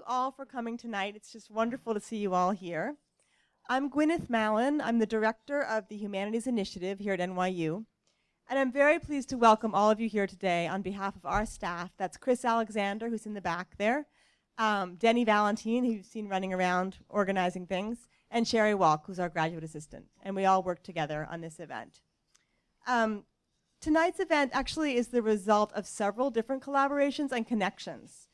all for coming tonight. It's just wonderful to see you all here. I'm Gwyneth Mallon. I'm the director of the Humanities Initiative here at NYU. And I'm very pleased to welcome all of you here today on behalf of our staff. That's Chris Alexander, who's in the back there, Denny Valentine, who you've seen running around organizing things, and Sherry Walk, who's our graduate assistant. And we all work together on this event. Tonight's event actually is the result of several different collaborations and connections.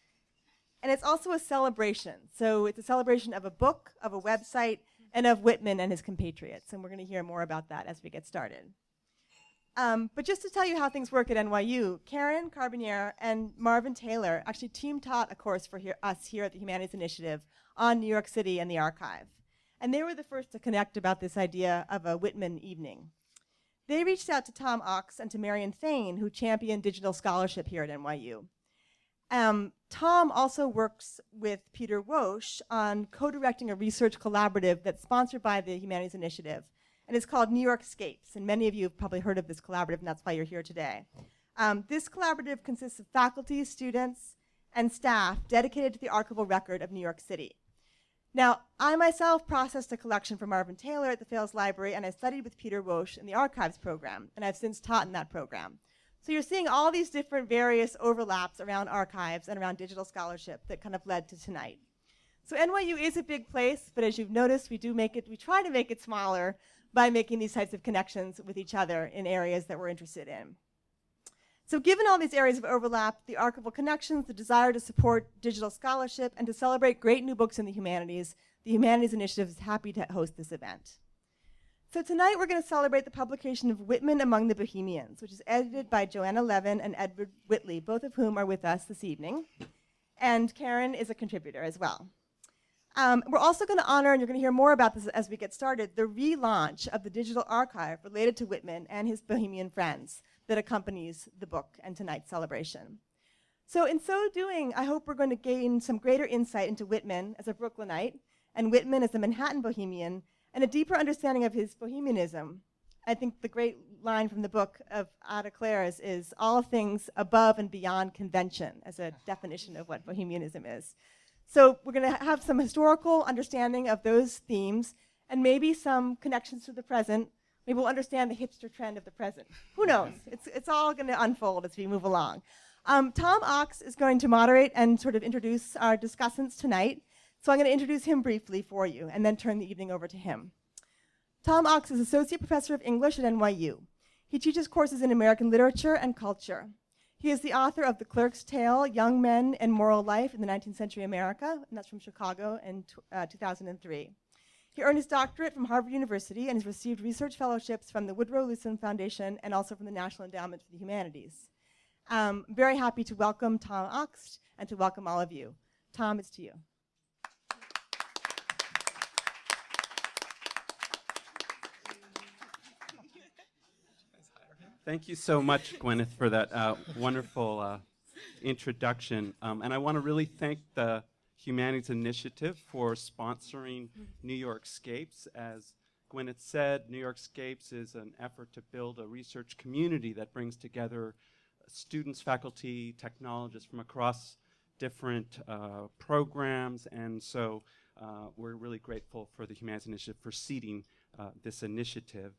And it's also a celebration. So it's a celebration of a book, of a website, and of Whitman and his compatriots. And we're going to hear more about that as we get started. But just to tell you how things work at NYU, Karen Carbonier and Marvin Taylor actually team taught a course for us here at the Humanities Initiative on New York City and the archive. And they were the first to connect about this idea of a Whitman evening. They reached out to Tom Ox and to Marion Thane, who championed digital scholarship here at NYU. Tom also works with Peter Wosch on co-directing a research collaborative that's sponsored by the Humanities Initiative. And it's called New York Scapes. And many of you have probably heard of this collaborative, and that's why you're here today. This collaborative consists of faculty, students, and staff dedicated to the archival record of New York City. Now, I myself processed a collection from Marvin Taylor at the Fales Library, and I studied with Peter Wosch in the archives program, and I've since taught in that program. So you're seeing all these different various overlaps around archives and around digital scholarship that kind of led to tonight. So NYU is a big place, but as you've noticed, we try to make it smaller by making these types of connections with each other in areas that we're interested in. So given all these areas of overlap, the archival connections, the desire to support digital scholarship, and to celebrate great new books in the Humanities Initiative is happy to host this event. So tonight we're going to celebrate the publication of Whitman Among the Bohemians, which is edited by Joanna Levin and Edward Whitley, both of whom are with us this evening. And Karen is a contributor as well. We're also going to honor, and you're going to hear more about this as we get started, the relaunch of the digital archive related to Whitman and his Bohemian friends that accompanies the book and tonight's celebration. So in so doing, I hope we're going to gain some greater insight into Whitman as a Brooklynite and Whitman as a Manhattan Bohemian and a deeper understanding of his Bohemianism. I think the great line from the book of Adah Clare is all things above and beyond convention as a definition of what Bohemianism is. So we're going to have some historical understanding of those themes and maybe some connections to the present. Maybe we'll understand the hipster trend of the present. Who knows? It's all going to unfold as we move along. Tom Ox is going to moderate and sort of introduce our discussants tonight. So I'm going to introduce him briefly for you and then turn the evening over to him. Tom Ox is Associate Professor of English at NYU. He teaches courses in American literature and culture. He is the author of The Clerk's Tale, Young Men and Moral Life in the 19th Century America, and that's from Chicago in 2003. He earned his doctorate from Harvard University and has received research fellowships from the Woodrow Wilson Foundation and also from the National Endowment for the Humanities. I'm very happy to welcome Tom Ox and to welcome all of you. Tom, it's to you. Thank you so much, Gwyneth, for that wonderful introduction. And I want to really thank the Humanities Initiative for sponsoring New York Scapes. As Gwyneth said, New York Scapes is an effort to build a research community that brings together students, faculty, technologists from across different programs. And so we're really grateful for the Humanities Initiative for seeding this initiative.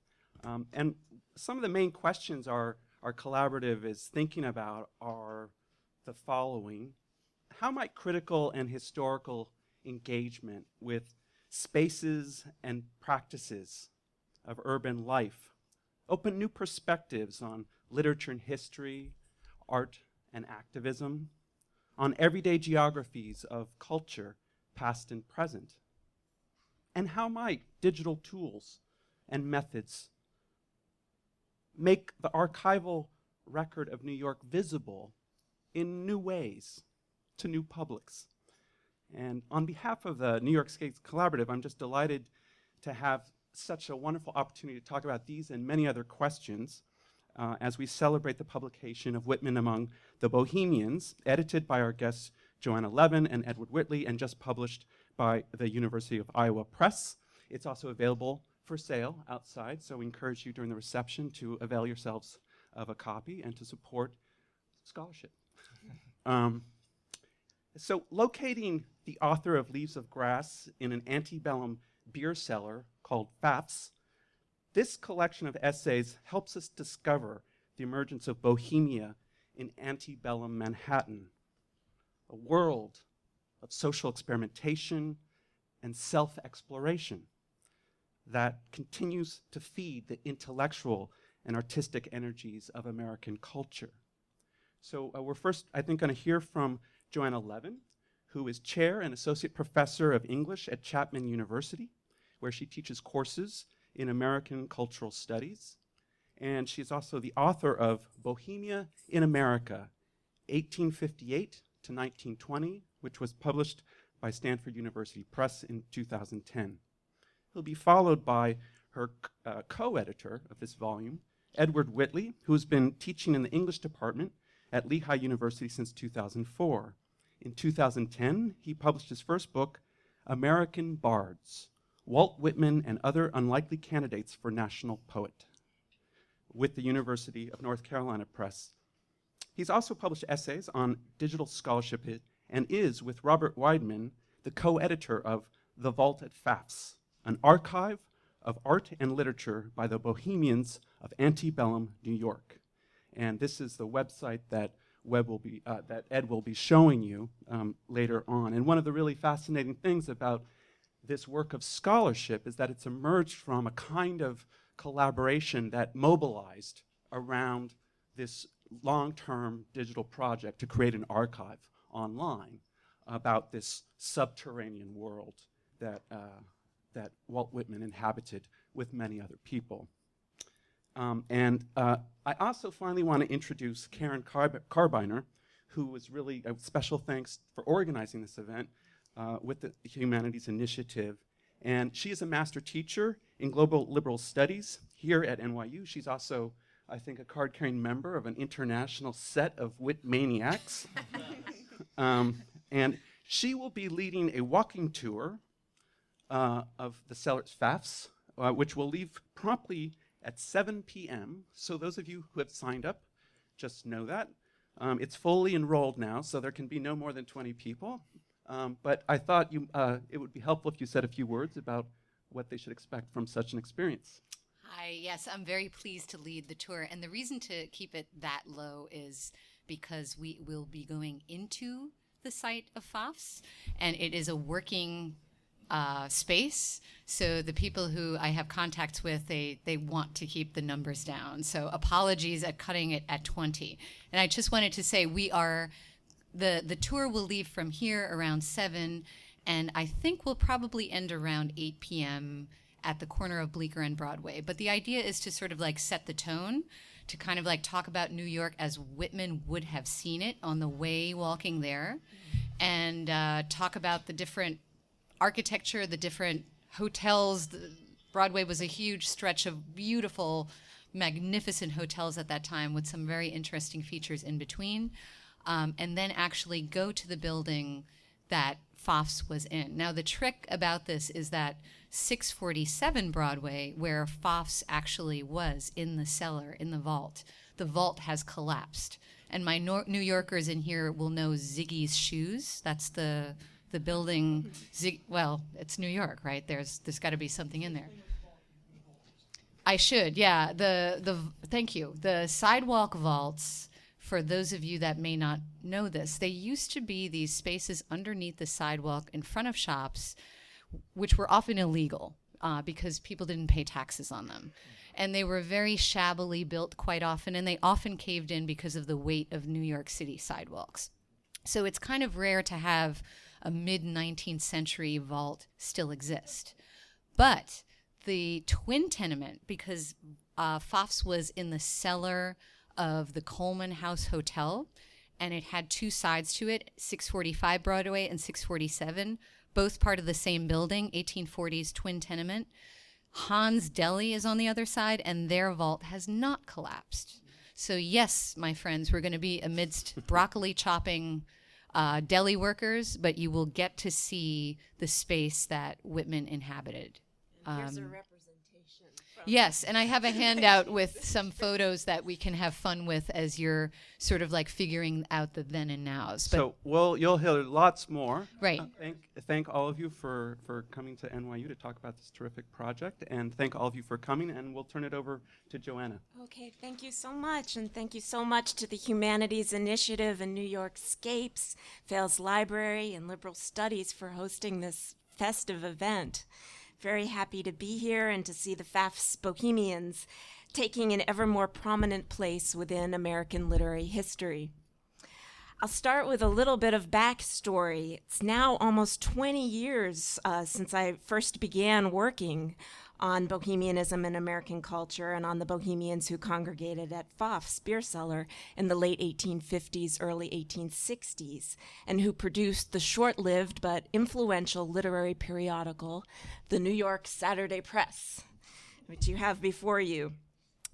And some of the main questions our collaborative is thinking about are the following. How might critical and historical engagement with spaces and practices of urban life open new perspectives on literature and history, art and activism, on everyday geographies of culture, past and present? And how might digital tools and methods make the archival record of New York visible in new ways to new publics? And on behalf of the New York Scapes Collaborative, I'm just delighted to have such a wonderful opportunity to talk about these and many other questions as we celebrate the publication of Whitman Among the Bohemians, edited by our guests Joanna Levin and Edward Whitley, and just published by the University of Iowa Press. It's also available for sale outside, so we encourage you during the reception to avail yourselves of a copy and to support scholarship. So locating the author of Leaves of Grass in an antebellum beer cellar called Fafs, this collection of essays helps us discover the emergence of Bohemia in antebellum Manhattan, a world of social experimentation and self-exploration that continues to feed the intellectual and artistic energies of American culture. So we're first, I think, going to hear from Joanna Levin, who is chair and associate professor of English at Chapman University, where she teaches courses in American cultural studies. And she's also the author of Bohemia in America, 1858 to 1920, which was published by Stanford University Press in 2010. He'll be followed by her co-editor of this volume, Edward Whitley, who's been teaching in the English department at Lehigh University since 2004. In 2010, he published his first book, American Bards, Walt Whitman and Other Unlikely Candidates for National Poet, with the University of North Carolina Press. He's also published essays on digital scholarship and is, with Robert Whitman, the co-editor of The Vault at Fafs, an archive of art and literature by the Bohemians of Antebellum, New York. And this is the website that Ed will be showing you later on. And one of the really fascinating things about this work of scholarship is that it's emerged from a kind of collaboration that mobilized around this long-term digital project to create an archive online about this subterranean world that Walt Whitman inhabited with many other people. I also finally want to introduce Karen Carbiner, who was really a special thanks for organizing this event with the Humanities Initiative. And she is a master teacher in global liberal studies here at NYU. She's also, I think, a card-carrying member of an international set of wit maniacs. And she will be leading a walking tour of the Cellar's Fafs, which will leave promptly at 7 p.m. So those of you who have signed up, just know that. It's fully enrolled now, so there can be no more than 20 people. But I thought it would be helpful if you said a few words about what they should expect from such an experience. Hi, yes, I'm very pleased to lead the tour. And the reason to keep it that low is because we will be going into the site of Fafs, and it is a working space. So the people who I have contacts with, they want to keep the numbers down. So apologies at cutting it at 20. And I just wanted to say the tour will leave from here around 7, and I think we'll probably end around 8 p.m. at the corner of Bleecker and Broadway. But the idea is to sort of like set the tone, to kind of like talk about New York as Whitman would have seen it on the way walking there, and talk about the different architecture, the different hotels. Broadway was a huge stretch of beautiful, magnificent hotels at that time with some very interesting features in between. And then actually go to the building that Fafs was in. Now, the trick about this is that 647 Broadway, where Fafs actually was in the cellar, in the vault has collapsed. And my New Yorkers in here will know Ziggy's Shoes. That's the building. Well, it's New York, right? There's got to be something in there. I should, yeah. Thank you. The sidewalk vaults, for those of you that may not know this, they used to be these spaces underneath the sidewalk in front of shops, which were often illegal because people didn't pay taxes on them. And they were very shabbily built quite often, and they often caved in because of the weight of New York City sidewalks. So it's kind of rare to have a mid-19th century vault still exist. But the twin tenement, because Fafs was in the cellar of the Coleman House Hotel, and it had two sides to it, 645 Broadway and 647, both part of the same building, 1840s twin tenement. Hans Deli is on the other side, and their vault has not collapsed. So yes, my friends, we're going to be amidst broccoli chopping deli workers, but you will get to see the space that Whitman inhabited. Here's a representation Yes, and I have a handout with some photos that we can have fun with as you're sort of like figuring out the then and nows. But So you'll hear lots more. Right. Thank all of you for coming to NYU to talk about this terrific project, and thank all of you for coming, and we'll turn it over to Joanna. Okay, thank you so much, and thank you so much to the Humanities Initiative and New York Scapes, Fales Library, and Liberal Studies for hosting this festive event. Very happy to be here and to see the Fafs Bohemians taking an ever more prominent place within American literary history. I'll start with a little bit of backstory. It's now almost 20 years since I first began working on Bohemianism in American culture and on the Bohemians who congregated at Pfaff's beer cellar in the late 1850s, early 1860s, and who produced the short-lived but influential literary periodical, the New York Saturday Press, which you have before you,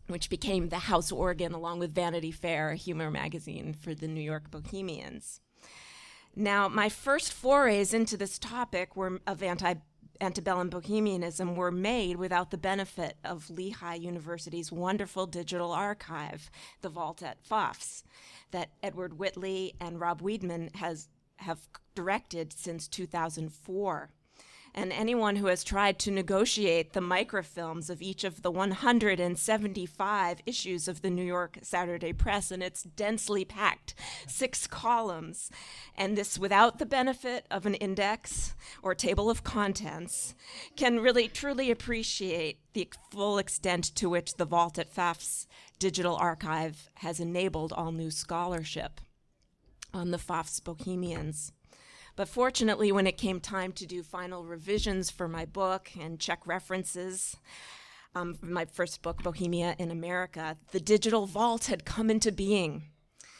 which became the house organ along with Vanity Fair, a humor magazine for the New York Bohemians. Now, my first forays into this topic of antebellum Bohemianism were made without the benefit of Lehigh University's wonderful digital archive, the Vault at Fafs, that Edward Whitley and Walt Whitman have directed since 2004. And anyone who has tried to negotiate the microfilms of each of the 175 issues of the New York Saturday Press in its densely packed 6 columns, and this without the benefit of an index or table of contents, can really truly appreciate the full extent to which the Vault at Pfaff's digital archive has enabled all new scholarship on the Pfaff's Bohemians. But fortunately, when it came time to do final revisions for my book and check references, my first book, Bohemia in America, the digital vault had come into being,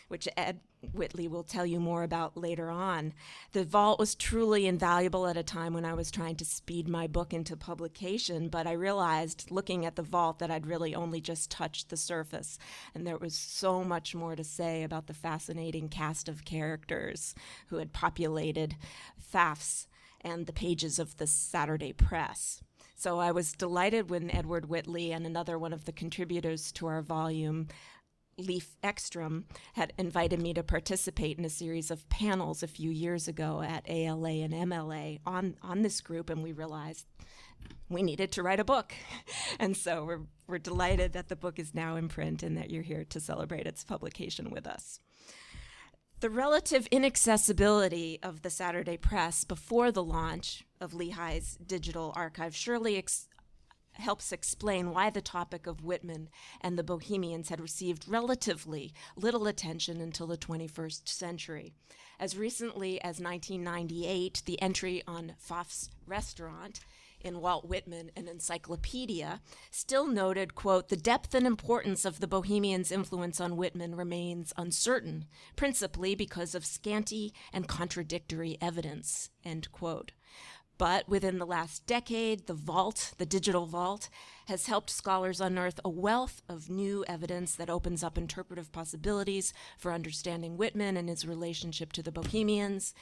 which Ed Whitley will tell you more about later on. The vault was truly invaluable at a time when I was trying to speed my book into publication, but I realized, looking at the vault, that I'd really only just touched the surface, and there was so much more to say about the fascinating cast of characters who had populated Fafs and the pages of the Saturday Press. So I was delighted when Edward Whitley and another one of the contributors to our volume, Leif Ekstrom, had invited me to participate in a series of panels a few years ago at ALA and MLA on this group, and we realized we needed to write a book. And so we're delighted that the book is now in print and that you're here to celebrate its publication with us. The relative inaccessibility of the Saturday Press before the launch of Lehigh's digital archive surely helps explain why the topic of Whitman and the Bohemians had received relatively little attention until the 21st century. As recently as 1998, the entry on Pfaff's restaurant in Walt Whitman, an encyclopedia, still noted, quote, "The depth and importance of the Bohemians' influence on Whitman remains uncertain, principally because of scanty and contradictory evidence," end quote. But within the last decade, the digital vault, has helped scholars unearth a wealth of new evidence that opens up interpretive possibilities for understanding Whitman and his relationship to the Bohemians,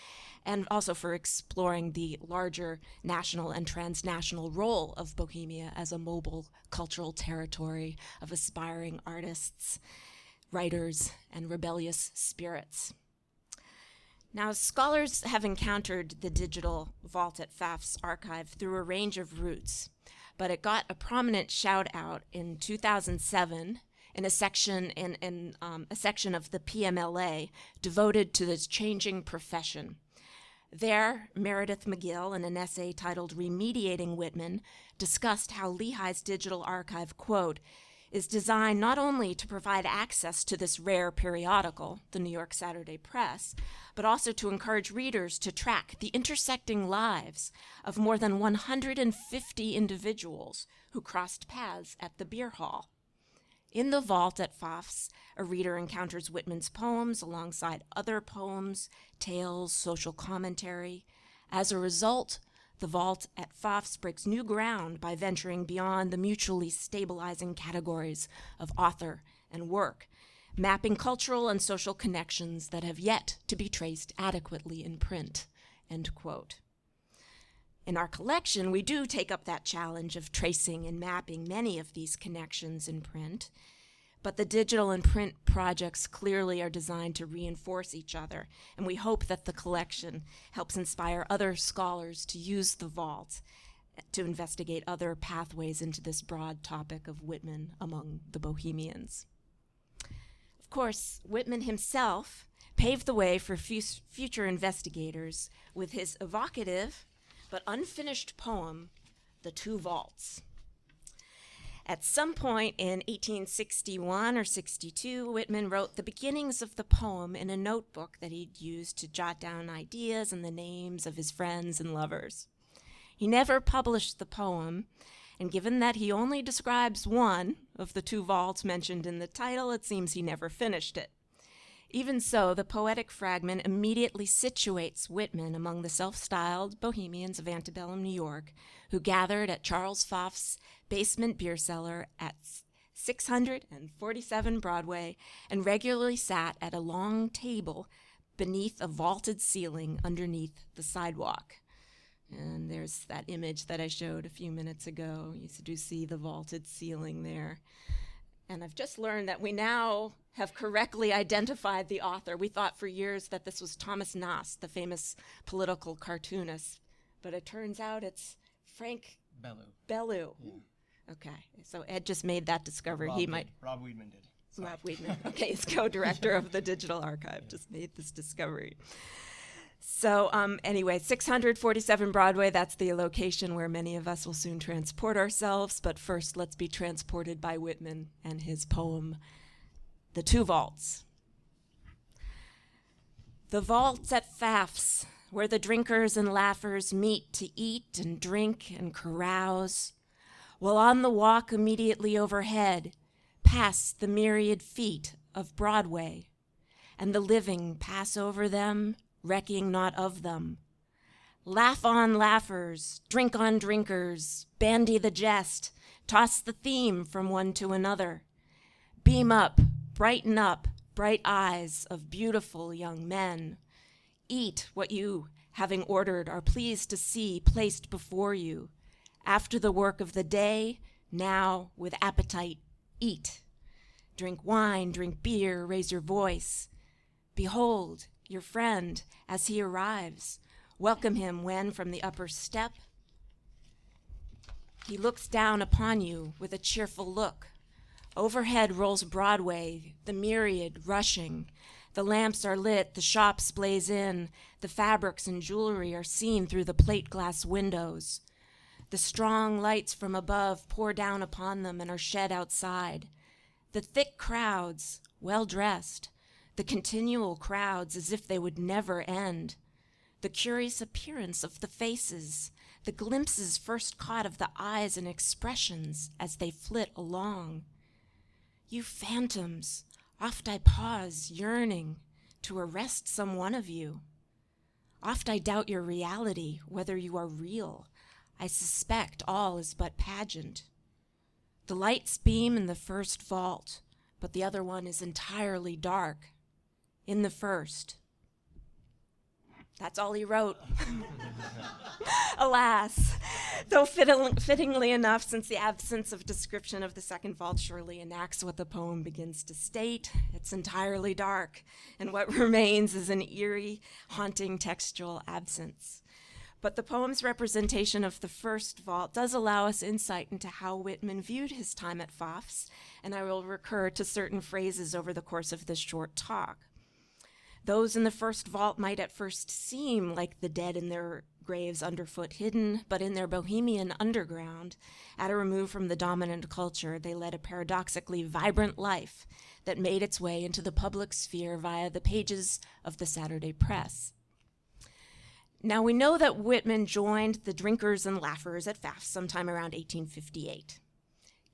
and also for exploring the larger national and transnational role of Bohemia as a mobile cultural territory of aspiring artists, writers, and rebellious spirits. Now, scholars have encountered the digital Vault at Pfaff's archive through a range of routes, but it got a prominent shout-out in 2007 in a section of the PMLA devoted to this changing profession. There, Meredith McGill, in an essay titled "Remediating Whitman," discussed how Lehigh's digital archive, quote, is designed not only to provide access to this rare periodical, the New York Saturday Press, but also to encourage readers to track the intersecting lives of more than 150 individuals who crossed paths at the beer hall. In the Vault at Pfaff's, a reader encounters Whitman's poems alongside other poems, tales, social commentary. As a result, the Vault at Pfaff's breaks new ground by venturing beyond the mutually stabilizing categories of author and work, mapping cultural and social connections that have yet to be traced adequately in print, end quote. In our collection, we do take up that challenge of tracing and mapping many of these connections in print, but the digital and print projects clearly are designed to reinforce each other, and we hope that the collection helps inspire other scholars to use the vault to investigate other pathways into this broad topic of Whitman among the Bohemians. Of course, Whitman himself paved the way for future investigators with his evocative but unfinished poem, The Two Vaults. At some point in 1861 or 62, Whitman wrote the beginnings of the poem in a notebook that he'd used to jot down ideas and the names of his friends and lovers. He never published the poem, and given that he only describes one of the two vaults mentioned in the title, it seems he never finished it. Even so, the poetic fragment immediately situates Whitman among the self-styled Bohemians of Antebellum, New York, who gathered at Charles Pfaff's basement beer cellar at 647 Broadway and regularly sat at a long table beneath a vaulted ceiling underneath the sidewalk. And there's that image that I showed a few minutes ago. You do see the vaulted ceiling there. And I've just learned that we now have correctly identified the author. We thought for years that this was Thomas Nast, the famous political cartoonist, but it turns out it's Frank Bellew. Yeah. Okay, so Ed just made that discovery. Rob Whitman did. Sorry. Rob Whitman, okay, he's co-director of the Digital Archive, just made this discovery. So anyway, 647 Broadway, that's the location where many of us will soon transport ourselves. But first, let's be transported by Whitman and his poem, The Two Vaults. The vaults at Fafs, where the drinkers and laughers meet to eat and drink and carouse, while on the walk immediately overhead pass the myriad feet of Broadway, and the living pass over them, recking not of them. Laugh on laughers, drink on drinkers, bandy the jest, toss the theme from one to another. Beam up, brighten up, bright eyes of beautiful young men. Eat what you, having ordered, are pleased to see placed before you. After the work of the day, now with appetite, eat. Drink wine, drink beer, raise your voice. Behold, your friend, as he arrives, welcome him when from the upper step he looks down upon you with a cheerful look. Overhead rolls Broadway, the myriad rushing. The lamps are lit, the shops blaze in, the fabrics and jewelry are seen through the plate glass windows. The strong lights from above pour down upon them and are shed outside. The thick crowds, well dressed, the continual crowds as if they would never end, the curious appearance of the faces, the glimpses first caught of the eyes and expressions as they flit along. You phantoms, oft I pause, yearning to arrest some one of you. Oft I doubt your reality, whether you are real. I suspect all is but pageant. The lights beam in the first vault, but the other one is entirely dark. In the first. That's all he wrote. Alas, though fittingly enough, since the absence of description of the second vault surely enacts what the poem begins to state, it's entirely dark, and what remains is an eerie, haunting textual absence. But the poem's representation of the first vault does allow us insight into how Whitman viewed his time at Fafs, and I will recur to certain phrases over the course of this short talk. Those in the first vault might at first seem like the dead in their graves underfoot hidden, but in their Bohemian underground, at a remove from the dominant culture, they led a paradoxically vibrant life that made its way into the public sphere via the pages of the Saturday press. Now, we know that Whitman joined the drinkers and laughers at Pfaff sometime around 1858.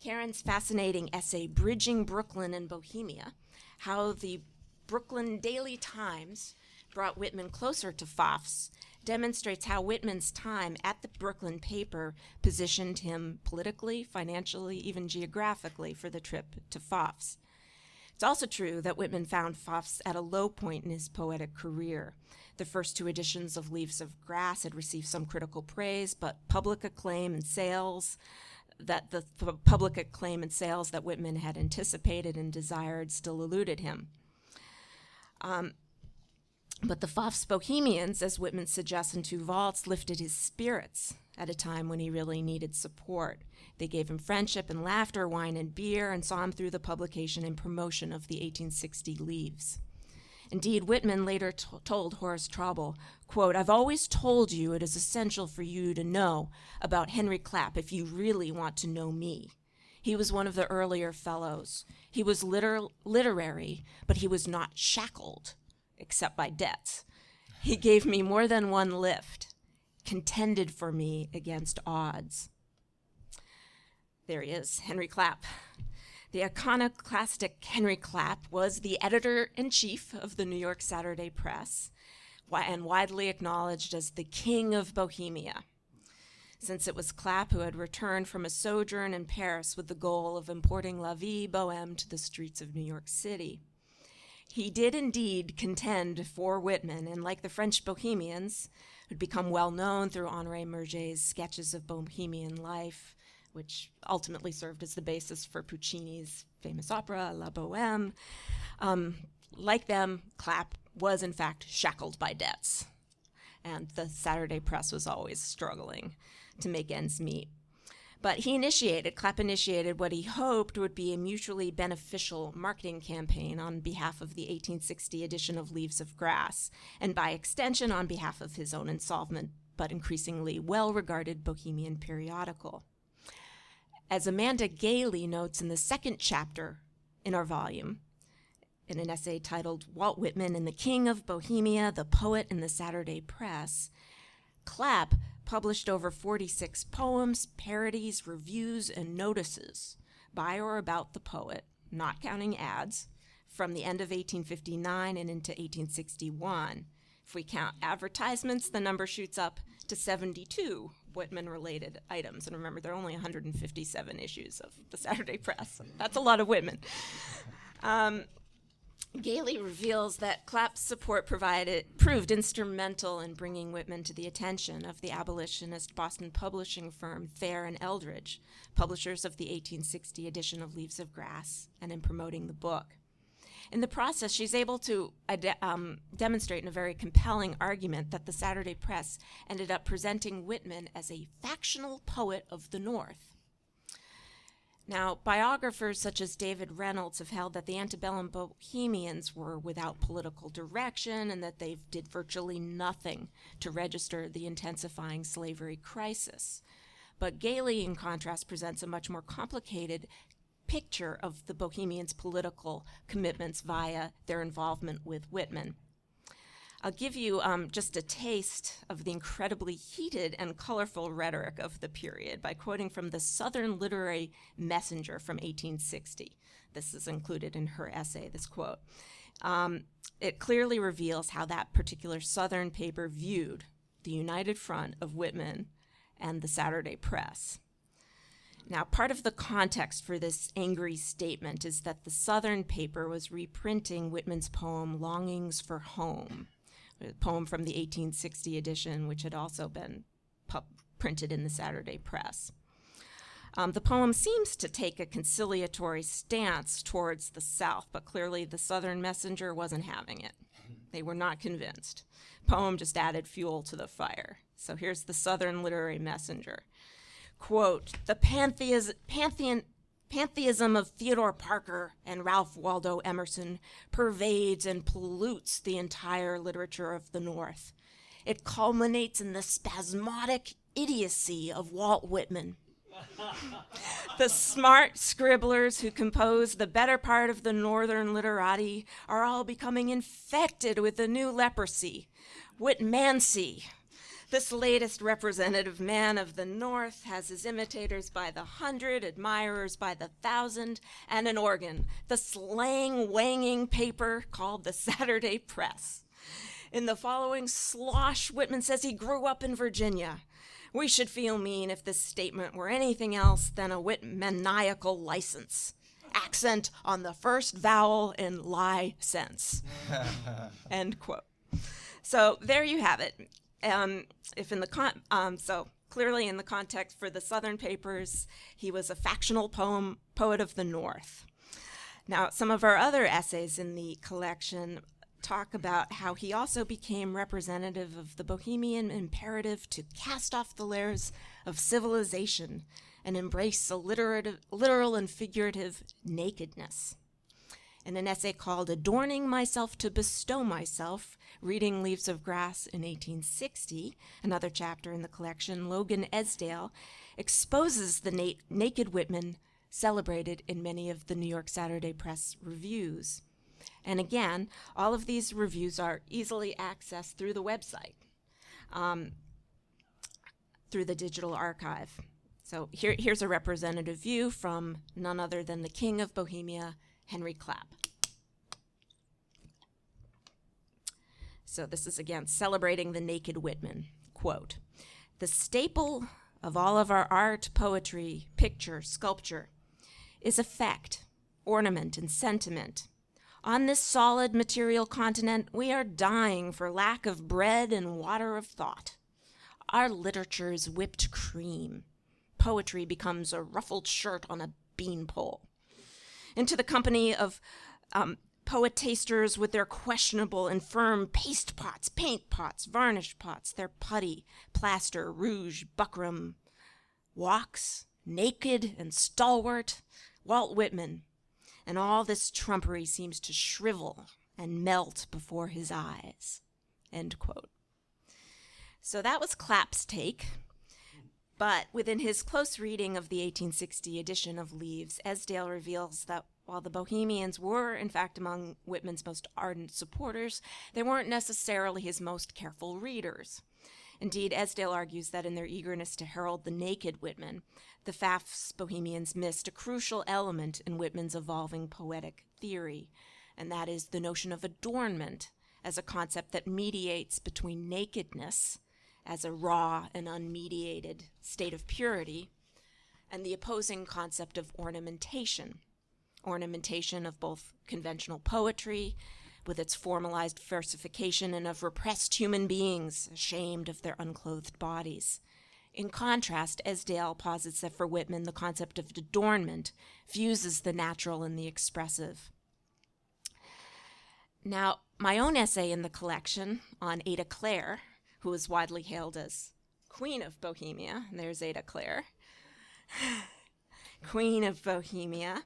Karen's fascinating essay, Bridging Brooklyn and Bohemia, how the Brooklyn Daily Times brought Whitman closer to Fafs, demonstrates how Whitman's time at the Brooklyn paper positioned him politically, financially, even geographically for the trip to Fafs. It's also true that Whitman found Fafs at a low point in his poetic career. The first two editions of Leaves of Grass had received some critical praise, but public acclaim and sales that Whitman had anticipated and desired still eluded him. But the Pfaff's Bohemians, as Whitman suggests in Two Vaults, lifted his spirits at a time when he really needed support. They gave him friendship and laughter, wine and beer, and saw him through the publication and promotion of the 1860 Leaves. Indeed, Whitman later told Horace Traubel, quote, "I've always told you it is essential for you to know about Henry Clapp if you really want to know me. He was one of the earlier fellows. He was literary, but he was not shackled, except by debts. He gave me more than one lift, contended for me against odds." There he is, Henry Clapp. The iconoclastic Henry Clapp was the editor-in-chief of the New York Saturday Press and widely acknowledged as the king of Bohemia, since it was Clapp who had returned from a sojourn in Paris with the goal of importing la vie bohème to the streets of New York City. He did indeed contend for Whitman, and like the French Bohemians, who'd become well known through Honoré Murger's sketches of Bohemian life, which ultimately served as the basis for Puccini's famous opera, La Bohème. Like them, Clapp was in fact shackled by debts, and the Saturday Press was always struggling to make ends meet. But Clapp initiated what he hoped would be a mutually beneficial marketing campaign on behalf of the 1860 edition of Leaves of Grass, and by extension on behalf of his own insolvent but increasingly well-regarded Bohemian periodical. As Amanda Gailey notes in the second chapter in our volume, in an essay titled Walt Whitman and the King of Bohemia, the Poet in the Saturday Press, Clapp published over 46 poems, parodies, reviews, and notices by or about the poet, not counting ads, from the end of 1859 and into 1861. If we count advertisements, the number shoots up to 72 Whitman-related items. And remember, there are only 157 issues of the Saturday Press. That's a lot of Whitman. Gailey reveals that Clapp's support proved instrumental in bringing Whitman to the attention of the abolitionist Boston publishing firm Thayer and Eldridge, publishers of the 1860 edition of Leaves of Grass, and in promoting the book. In the process, she's able to demonstrate in a very compelling argument that the Saturday Press ended up presenting Whitman as a factional poet of the North. Now, biographers such as David Reynolds have held that the Antebellum Bohemians were without political direction and that they did virtually nothing to register the intensifying slavery crisis. But Gailey, in contrast, presents a much more complicated picture of the Bohemians' political commitments via their involvement with Whitman. I'll give you just a taste of the incredibly heated and colorful rhetoric of the period by quoting from the Southern Literary Messenger from 1860. This is included in her essay, this quote. It clearly reveals how that particular Southern paper viewed the united front of Whitman and the Saturday Press. Now, part of the context for this angry statement is that the Southern paper was reprinting Whitman's poem, Longings for Home, a poem from the 1860 edition, which had also been printed in the Saturday Press. The poem seems to take a conciliatory stance towards the South, but clearly the Southern Messenger wasn't having it. They were not convinced. Poem just added fuel to the fire. So here's the Southern Literary Messenger. Quote, "The pantheism of Theodore Parker and Ralph Waldo Emerson pervades and pollutes the entire literature of the North. It culminates in the spasmodic idiocy of Walt Whitman. The smart scribblers who compose the better part of the Northern literati are all becoming infected with the new leprosy, Whitmancy. This latest representative man of the North has his imitators by the 100, admirers by the 1,000, and an organ, the slang-wanging paper called the Saturday Press. In the following slosh, Whitman says he grew up in Virginia. We should feel mean if this statement were anything else than a Whitmaniacal license. Accent on the first vowel in lie sense." End quote. So there you have it. So clearly in the context for the Southern papers, he was a factional poet of the North. Now, some of our other essays in the collection talk about how he also became representative of the Bohemian imperative to cast off the layers of civilization and embrace a literal and figurative nakedness. In an essay called Adorning Myself to Bestow Myself, Reading Leaves of Grass in 1860, another chapter in the collection, Logan Esdale exposes the naked Whitman celebrated in many of the New York Saturday Press reviews. And again, all of these reviews are easily accessed through the website, through the digital archive. So here's a representative view from none other than the King of Bohemia, Henry Clapp. So this is again celebrating the naked Whitman. Quote, "The staple of all of our art, poetry, picture, sculpture is effect, ornament, and sentiment. On this solid material continent, we are dying for lack of bread and water of thought. Our literature is whipped cream. Poetry becomes a ruffled shirt on a beanpole. Into the company of poet-tasters with their questionable, infirm paste pots, paint pots, varnish pots, their putty, plaster, rouge, buckram, walks, naked and stalwart, Walt Whitman, and all this trumpery seems to shrivel and melt before his eyes." End quote. So that was Clapp's take. But within his close reading of the 1860 edition of Leaves, Esdale reveals that while the Bohemians were, in fact, among Whitman's most ardent supporters, they weren't necessarily his most careful readers. Indeed, Esdale argues that in their eagerness to herald the naked Whitman, the Fafs Bohemians missed a crucial element in Whitman's evolving poetic theory, and that is the notion of adornment as a concept that mediates between nakedness as a raw and unmediated state of purity, and the opposing concept of ornamentation of both conventional poetry, with its formalized versification, and of repressed human beings ashamed of their unclothed bodies. In contrast, Esdale posits that for Whitman, the concept of adornment fuses the natural and the expressive. Now, my own essay in the collection on Ada Clare, who is widely hailed as Queen of Bohemia, and there's Ada Clare, Queen of Bohemia,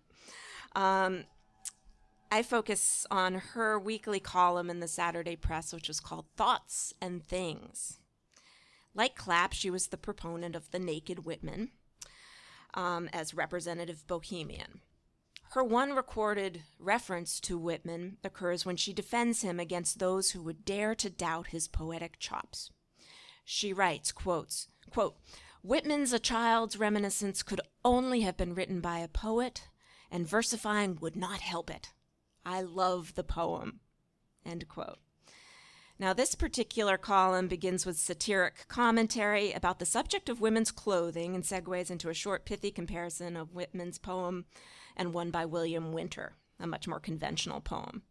I focus on her weekly column in the Saturday Press, which was called Thoughts and Things. Like Clapp, she was the proponent of the naked Whitman as representative Bohemian. Her one recorded reference to Whitman occurs when she defends him against those who would dare to doubt his poetic chops. She writes, quote, "Whitman's A Child's Reminiscence could only have been written by a poet, and versifying would not help it. I love the poem." End quote. Now, this particular column begins with satiric commentary about the subject of women's clothing and segues into a short, pithy comparison of Whitman's poem and one by William Winter, a much more conventional poem.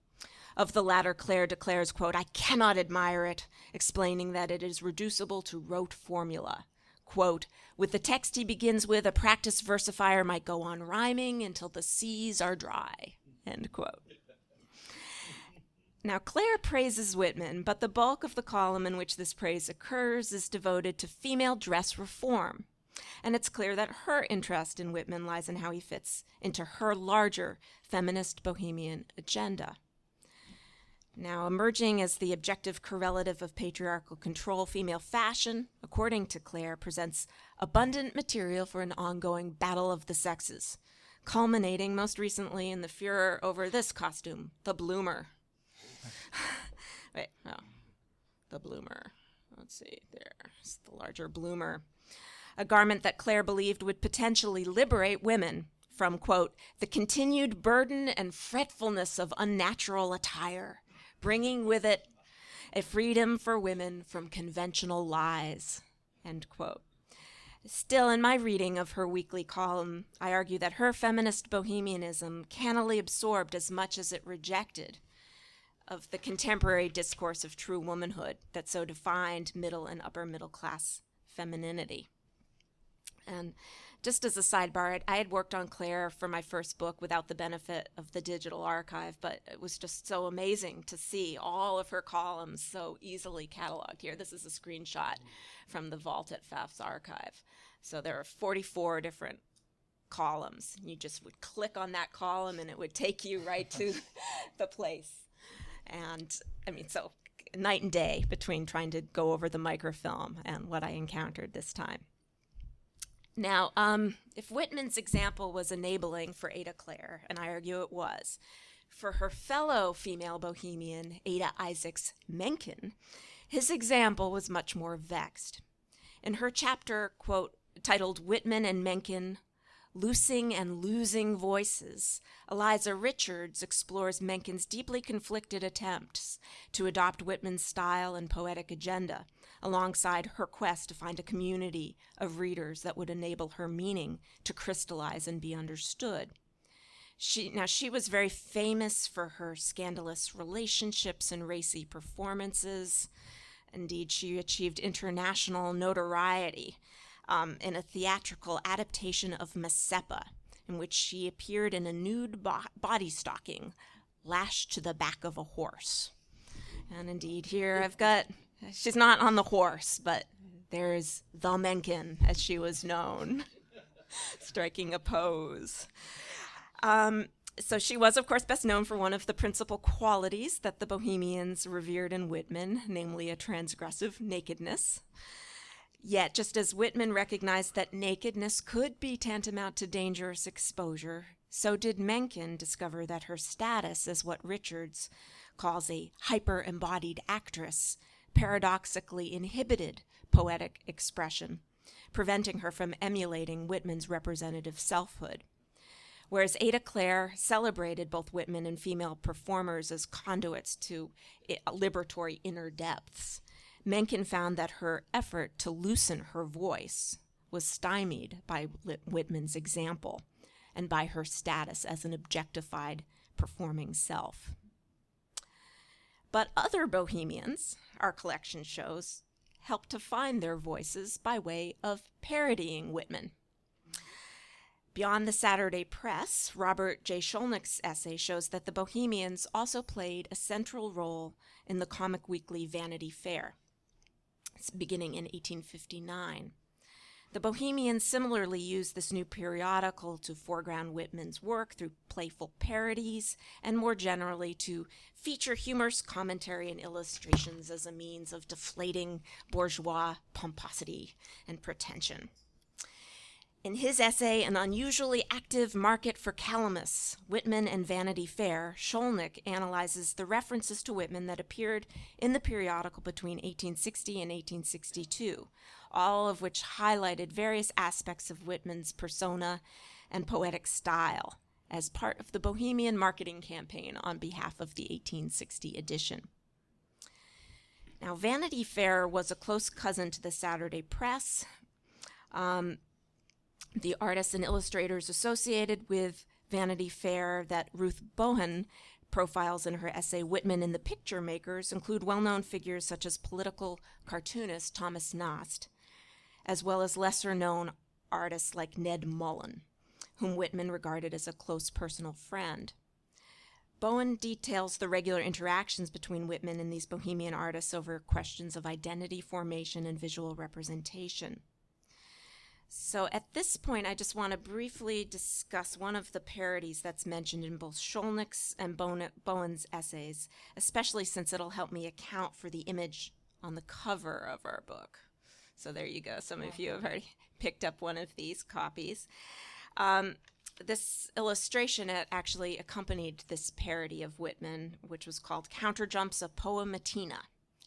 Of the latter, Clare declares, quote, "I cannot admire it," explaining that it is reducible to rote formula. Quote, "With the text he begins with, a practiced versifier might go on rhyming until the seas are dry." End quote. Now, Clare praises Whitman, but the bulk of the column in which this praise occurs is devoted to female dress reform. And it's clear that her interest in Whitman lies in how he fits into her larger feminist bohemian agenda. Now, emerging as the objective correlative of patriarchal control, female fashion, according to Clare, presents abundant material for an ongoing battle of the sexes, culminating most recently in the furor over this costume, the bloomer. The bloomer. Let's see, there's the larger bloomer. A garment that Clare believed would potentially liberate women from, quote, "the continued burden and fretfulness of unnatural attire, bringing with it a freedom for women from conventional lies," end quote. Still, in my reading of her weekly column, I argue that her feminist bohemianism cannily absorbed as much as it rejected of the contemporary discourse of true womanhood that so defined middle and upper middle class femininity. And just as a sidebar, I had worked on Clare for my first book without the benefit of the digital archive, but it was just so amazing to see all of her columns so easily cataloged here. This is a screenshot from the vault at Pfaff's archive. So there are 44 different columns. You just would click on that column and it would take you right to the place. And I mean, so night and day between trying to go over the microfilm and what I encountered this time. Now, if Whitman's example was enabling for Ada Clare, and I argue it was, for her fellow female Bohemian, Adah Menken, his example was much more vexed. In her chapter, quote, titled Whitman and Menken, Loosing and Losing Voices, Eliza Richards explores Menken's deeply conflicted attempts to adopt Whitman's style and poetic agenda, alongside her quest to find a community of readers that would enable her meaning to crystallize and be understood. She was very famous for her scandalous relationships and racy performances. Indeed, she achieved international notoriety in a theatrical adaptation of Mazeppa, in which she appeared in a nude body stocking lashed to the back of a horse. And indeed, here I've got, she's not on the horse, but there's the Menken, as she was known, striking a pose. So she was, of course, best known for one of the principal qualities that the Bohemians revered in Whitman, namely a transgressive nakedness. Yet, just as Whitman recognized that nakedness could be tantamount to dangerous exposure, so did Menken discover that her status as what Richards calls a hyper-embodied actress paradoxically inhibited poetic expression, preventing her from emulating Whitman's representative selfhood. Whereas Ada Clare celebrated both Whitman and female performers as conduits to liberatory inner depths, Menken found that her effort to loosen her voice was stymied by Whitman's example and by her status as an objectified performing self. But other Bohemians, our collection shows, helped to find their voices by way of parodying Whitman. Beyond the Saturday Press, Robert J. Sholnick's essay shows that the Bohemians also played a central role in the comic weekly Vanity Fair, beginning in 1859. The Bohemians similarly used this new periodical to foreground Whitman's work through playful parodies and more generally to feature humorous commentary and illustrations as a means of deflating bourgeois pomposity and pretension. In his essay, An Unusually Active Market for Calamus, Whitman and Vanity Fair, Sholnick analyzes the references to Whitman that appeared in the periodical between 1860 and 1862, all of which highlighted various aspects of Whitman's persona and poetic style as part of the Bohemian marketing campaign on behalf of the 1860 edition. Now, Vanity Fair was a close cousin to the Saturday Press. The artists and illustrators associated with Vanity Fair that Ruth Bohan profiles in her essay Whitman and the Picture Makers include well-known figures such as political cartoonist Thomas Nast, as well as lesser-known artists like Ned Mullen, whom Whitman regarded as a close personal friend. Bowen details the regular interactions between Whitman and these Bohemian artists over questions of identity formation and visual representation. So at this point, I just want to briefly discuss one of the parodies that's mentioned in both Sholnick's and Bowen's essays, especially since it'll help me account for the image on the cover of our book. So there you go. Some of you have already picked up one of these copies. This illustration actually accompanied this parody of Whitman, which was called Counterjumps a Poematina,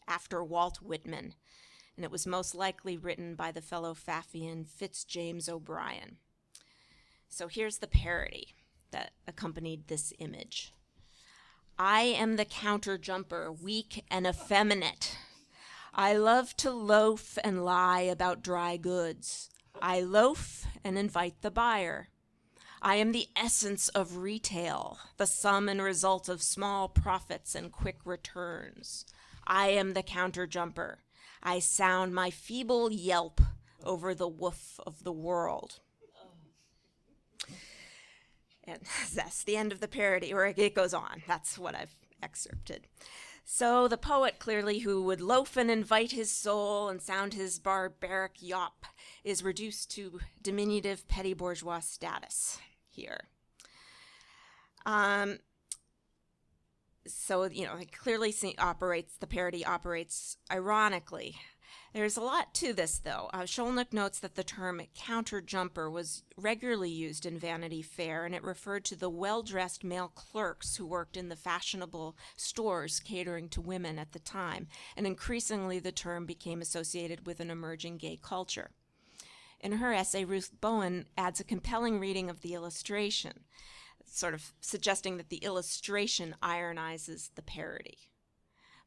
after Walt Whitman. And it was most likely written by the fellow Pfaffian Fitzjames O'Brien. So here's the parody that accompanied this image. I am the counter-jumper, weak and effeminate. I love to loaf and lie about dry goods. I loaf and invite the buyer. I am the essence of retail, the sum and result of small profits and quick returns. I am the counter jumper. I sound my feeble yelp over the woof of the world. And that's the end of the parody, or it goes on. That's what I've excerpted. So the poet, clearly, who would loaf and invite his soul and sound his barbaric yawp, is reduced to diminutive petty bourgeois status here. So, it clearly the parody operates ironically. There's a lot to this, though. Sholnick notes that the term counter-jumper was regularly used in Vanity Fair, and it referred to the well-dressed male clerks who worked in the fashionable stores catering to women at the time, and increasingly the term became associated with an emerging gay culture. In her essay, Ruth Bowen adds a compelling reading of the illustration, sort of suggesting that the illustration ironizes the parody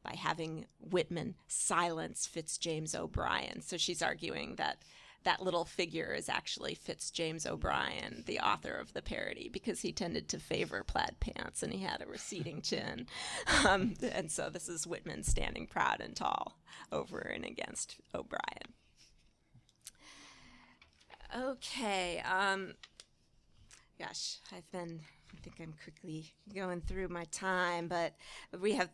by having Whitman silence Fitzjames O'Brien. So she's arguing that that little figure is actually Fitzjames O'Brien, the author of the parody, because he tended to favor plaid pants and he had a receding chin. And so this is Whitman standing proud and tall over and against O'Brien. Okay, gosh, I think I'm quickly going through my time, but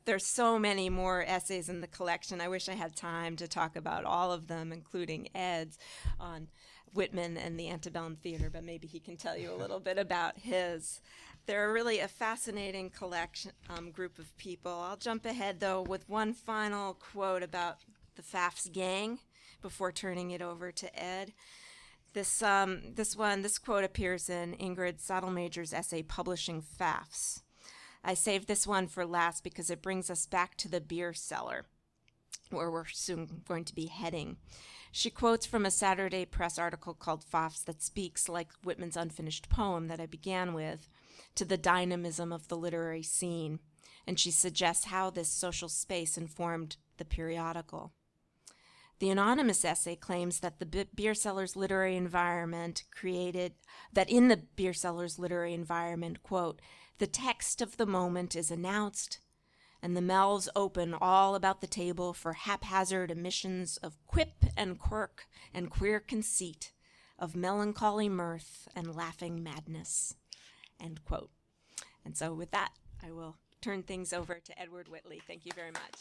there's so many more essays in the collection. I wish I had time to talk about all of them, including Ed's on Whitman and the Antebellum Theater, but maybe he can tell you a little bit about his. They're really a fascinating collection, group of people. I'll jump ahead, though, with one final quote about the Fafs gang before turning it over to Ed. This quote appears in Ingrid Saddlemajer's essay, Publishing Fafs. I saved this one for last because it brings us back to the beer cellar, where we're soon going to be heading. She quotes from a Saturday Press article called Fafs that speaks, like Whitman's unfinished poem that I began with, to the dynamism of the literary scene, and she suggests how this social space informed the periodical. The anonymous essay claims that the beer cellar's literary environment quote, the text of the moment is announced, and the mouths open all about the table for haphazard emissions of quip and quirk and queer conceit, of melancholy mirth and laughing madness, end quote. And so with that, I will turn things over to Edward Whitley. Thank you very much.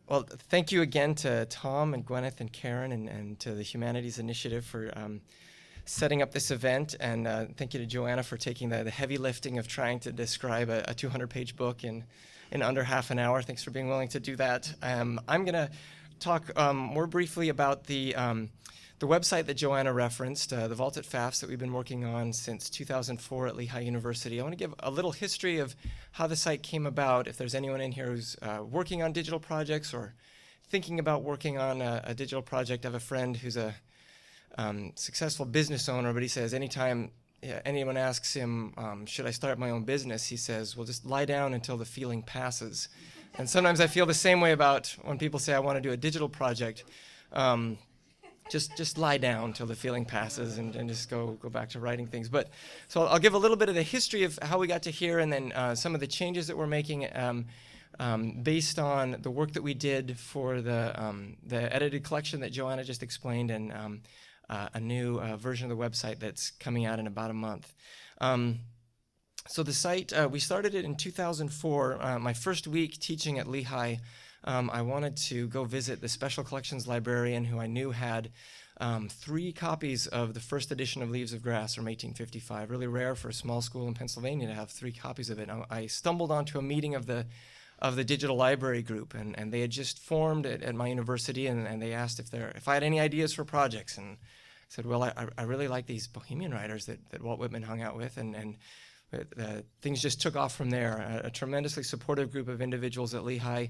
Well, thank you again to Tom and Gwyneth and Karen and to the Humanities Initiative for setting up this event, and thank you to Joanna for taking the heavy lifting of trying to describe a 200-page book in under half an hour. Thanks for being willing to do that. I'm going to talk more briefly about the website that Joanna referenced, the Vault at Fafs, that we've been working on since 2004 at Lehigh University. I want to give a little history of how the site came about, if there's anyone in here who's working on digital projects or thinking about working on a digital project. I have a friend who's a successful business owner, but he says anytime anyone asks him, should I start my own business, he says, well, just lie down until the feeling passes. And sometimes I feel the same way about when people say I want to do a digital project. Just lie down till the feeling passes and just go back to writing things. But so I'll give a little bit of the history of how we got to here, and then some of the changes that we're making based on the work that we did for the edited collection that Joanna just explained, and a new version of the website that's coming out in about a month. So the site, we started it in 2004. My first week teaching at Lehigh, I wanted to go visit the special collections librarian who I knew had 3 copies of the first edition of Leaves of Grass from 1855. Really rare for a small school in Pennsylvania to have 3 copies of it. I stumbled onto a meeting of the digital library group, and they had just formed at my university, and they asked if I had any ideas for projects, and I said, well, I really like these Bohemian writers that Walt Whitman hung out with, and things just took off from there. A tremendously supportive group of individuals at Lehigh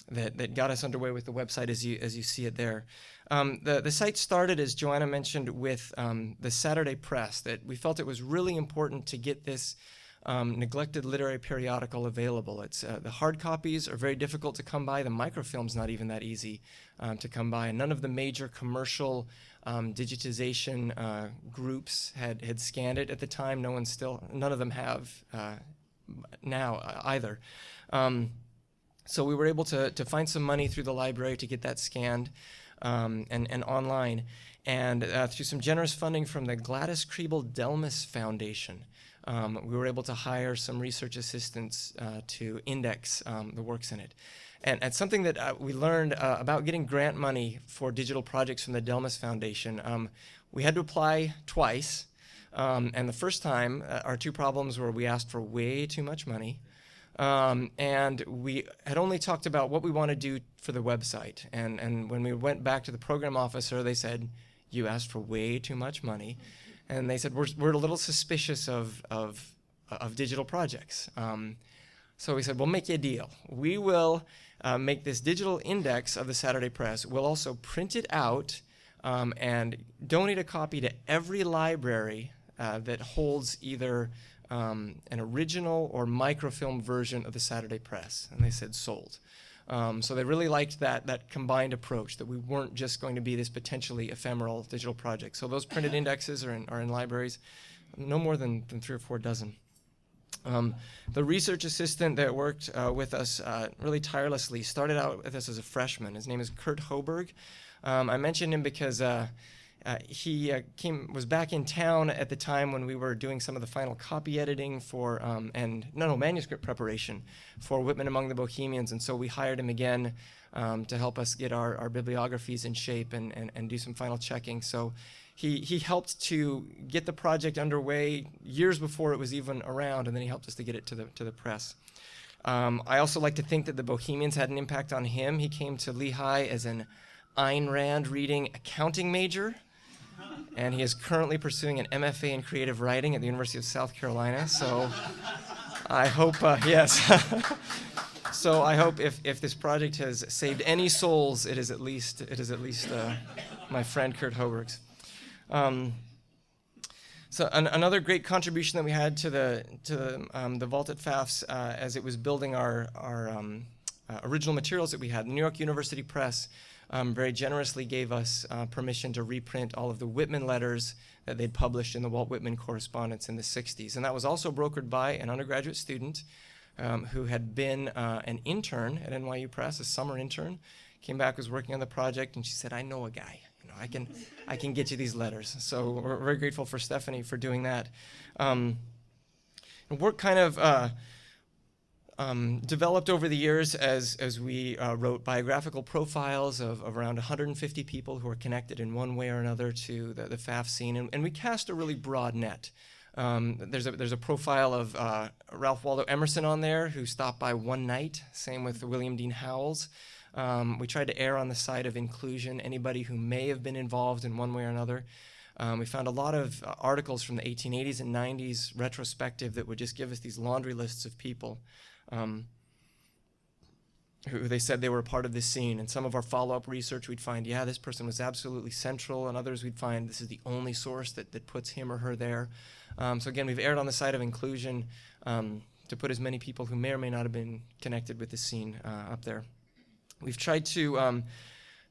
that got us underway with the website as you see it there. The site started, as Joanna mentioned, with the Saturday Press, that we felt it was really important to get this neglected literary periodical available. It's the hard copies are very difficult to come by. The microfilm's not even that easy to come by. And none of the major commercial digitization groups had scanned it at the time. None of them have now either. So we were able to find some money through the library to get that scanned and online. And through some generous funding from the Gladys Kriebel-Delmas Foundation, we were able to hire some research assistants to index the works in it. And something that we learned about getting grant money for digital projects from the Delmas Foundation, we had to apply twice. And the first time, our two problems were we asked for way too much money. And we had only talked about what we want to do for the website. And when we went back to the program officer, they said, "You asked for way too much money." And they said, we're a little suspicious of digital projects. So we said, we'll make you a deal. We will make this digital index of the Saturday Press. We'll also print it out and donate a copy to every library that holds either an original or microfilm version of the Saturday Press. And they said, sold. So they really liked that combined approach, that we weren't just going to be this potentially ephemeral digital project. So those printed indexes are in libraries, no more than 3 or 4 dozen. The research assistant that worked with us really tirelessly started out with us as a freshman. His name is Kurt Hoberg. I mentioned him because he was back in town at the time when we were doing some of the final copy editing for manuscript preparation for Whitman Among the Bohemians, and so we hired him again to help us get our bibliographies in shape and do some final checking. So he helped to get the project underway years before it was even around, and then he helped us to get it to the press. I also like to think that the Bohemians had an impact on him. He came to Lehigh as an Ayn Rand reading accounting major, and he is currently pursuing an MFA in creative writing at the University of South Carolina. So I hope, yes. So I hope if this project has saved any souls, it is at least my friend Kurt Hoberg's. So another great contribution that we had to the vault at Fafs as it was building our original materials that we had. The New York University Press very generously gave us permission to reprint all of the Whitman letters that they'd published in the Walt Whitman correspondence in the 60s. And that was also brokered by an undergraduate student who had been an intern at NYU Press, a summer intern, came back, was working on the project, and she said, "I know a guy. I can get you these letters." So we're very grateful for Stephanie for doing that. And work kind of developed over the years as we wrote biographical profiles of around 150 people who are connected in one way or another to the Pfaff scene, and we cast a really broad net. There's a profile of Ralph Waldo Emerson on there, who stopped by one night. Same with William Dean Howells. We tried to err on the side of inclusion, anybody who may have been involved in one way or another. We found a lot of articles from the 1880s and 90s retrospective that would just give us these laundry lists of people who they said they were a part of this scene. And some of our follow-up research, we'd find, yeah, this person was absolutely central, and others we'd find this is the only source that puts him or her there. So again, we've erred on the side of inclusion to put as many people who may or may not have been connected with the scene up there. We've tried to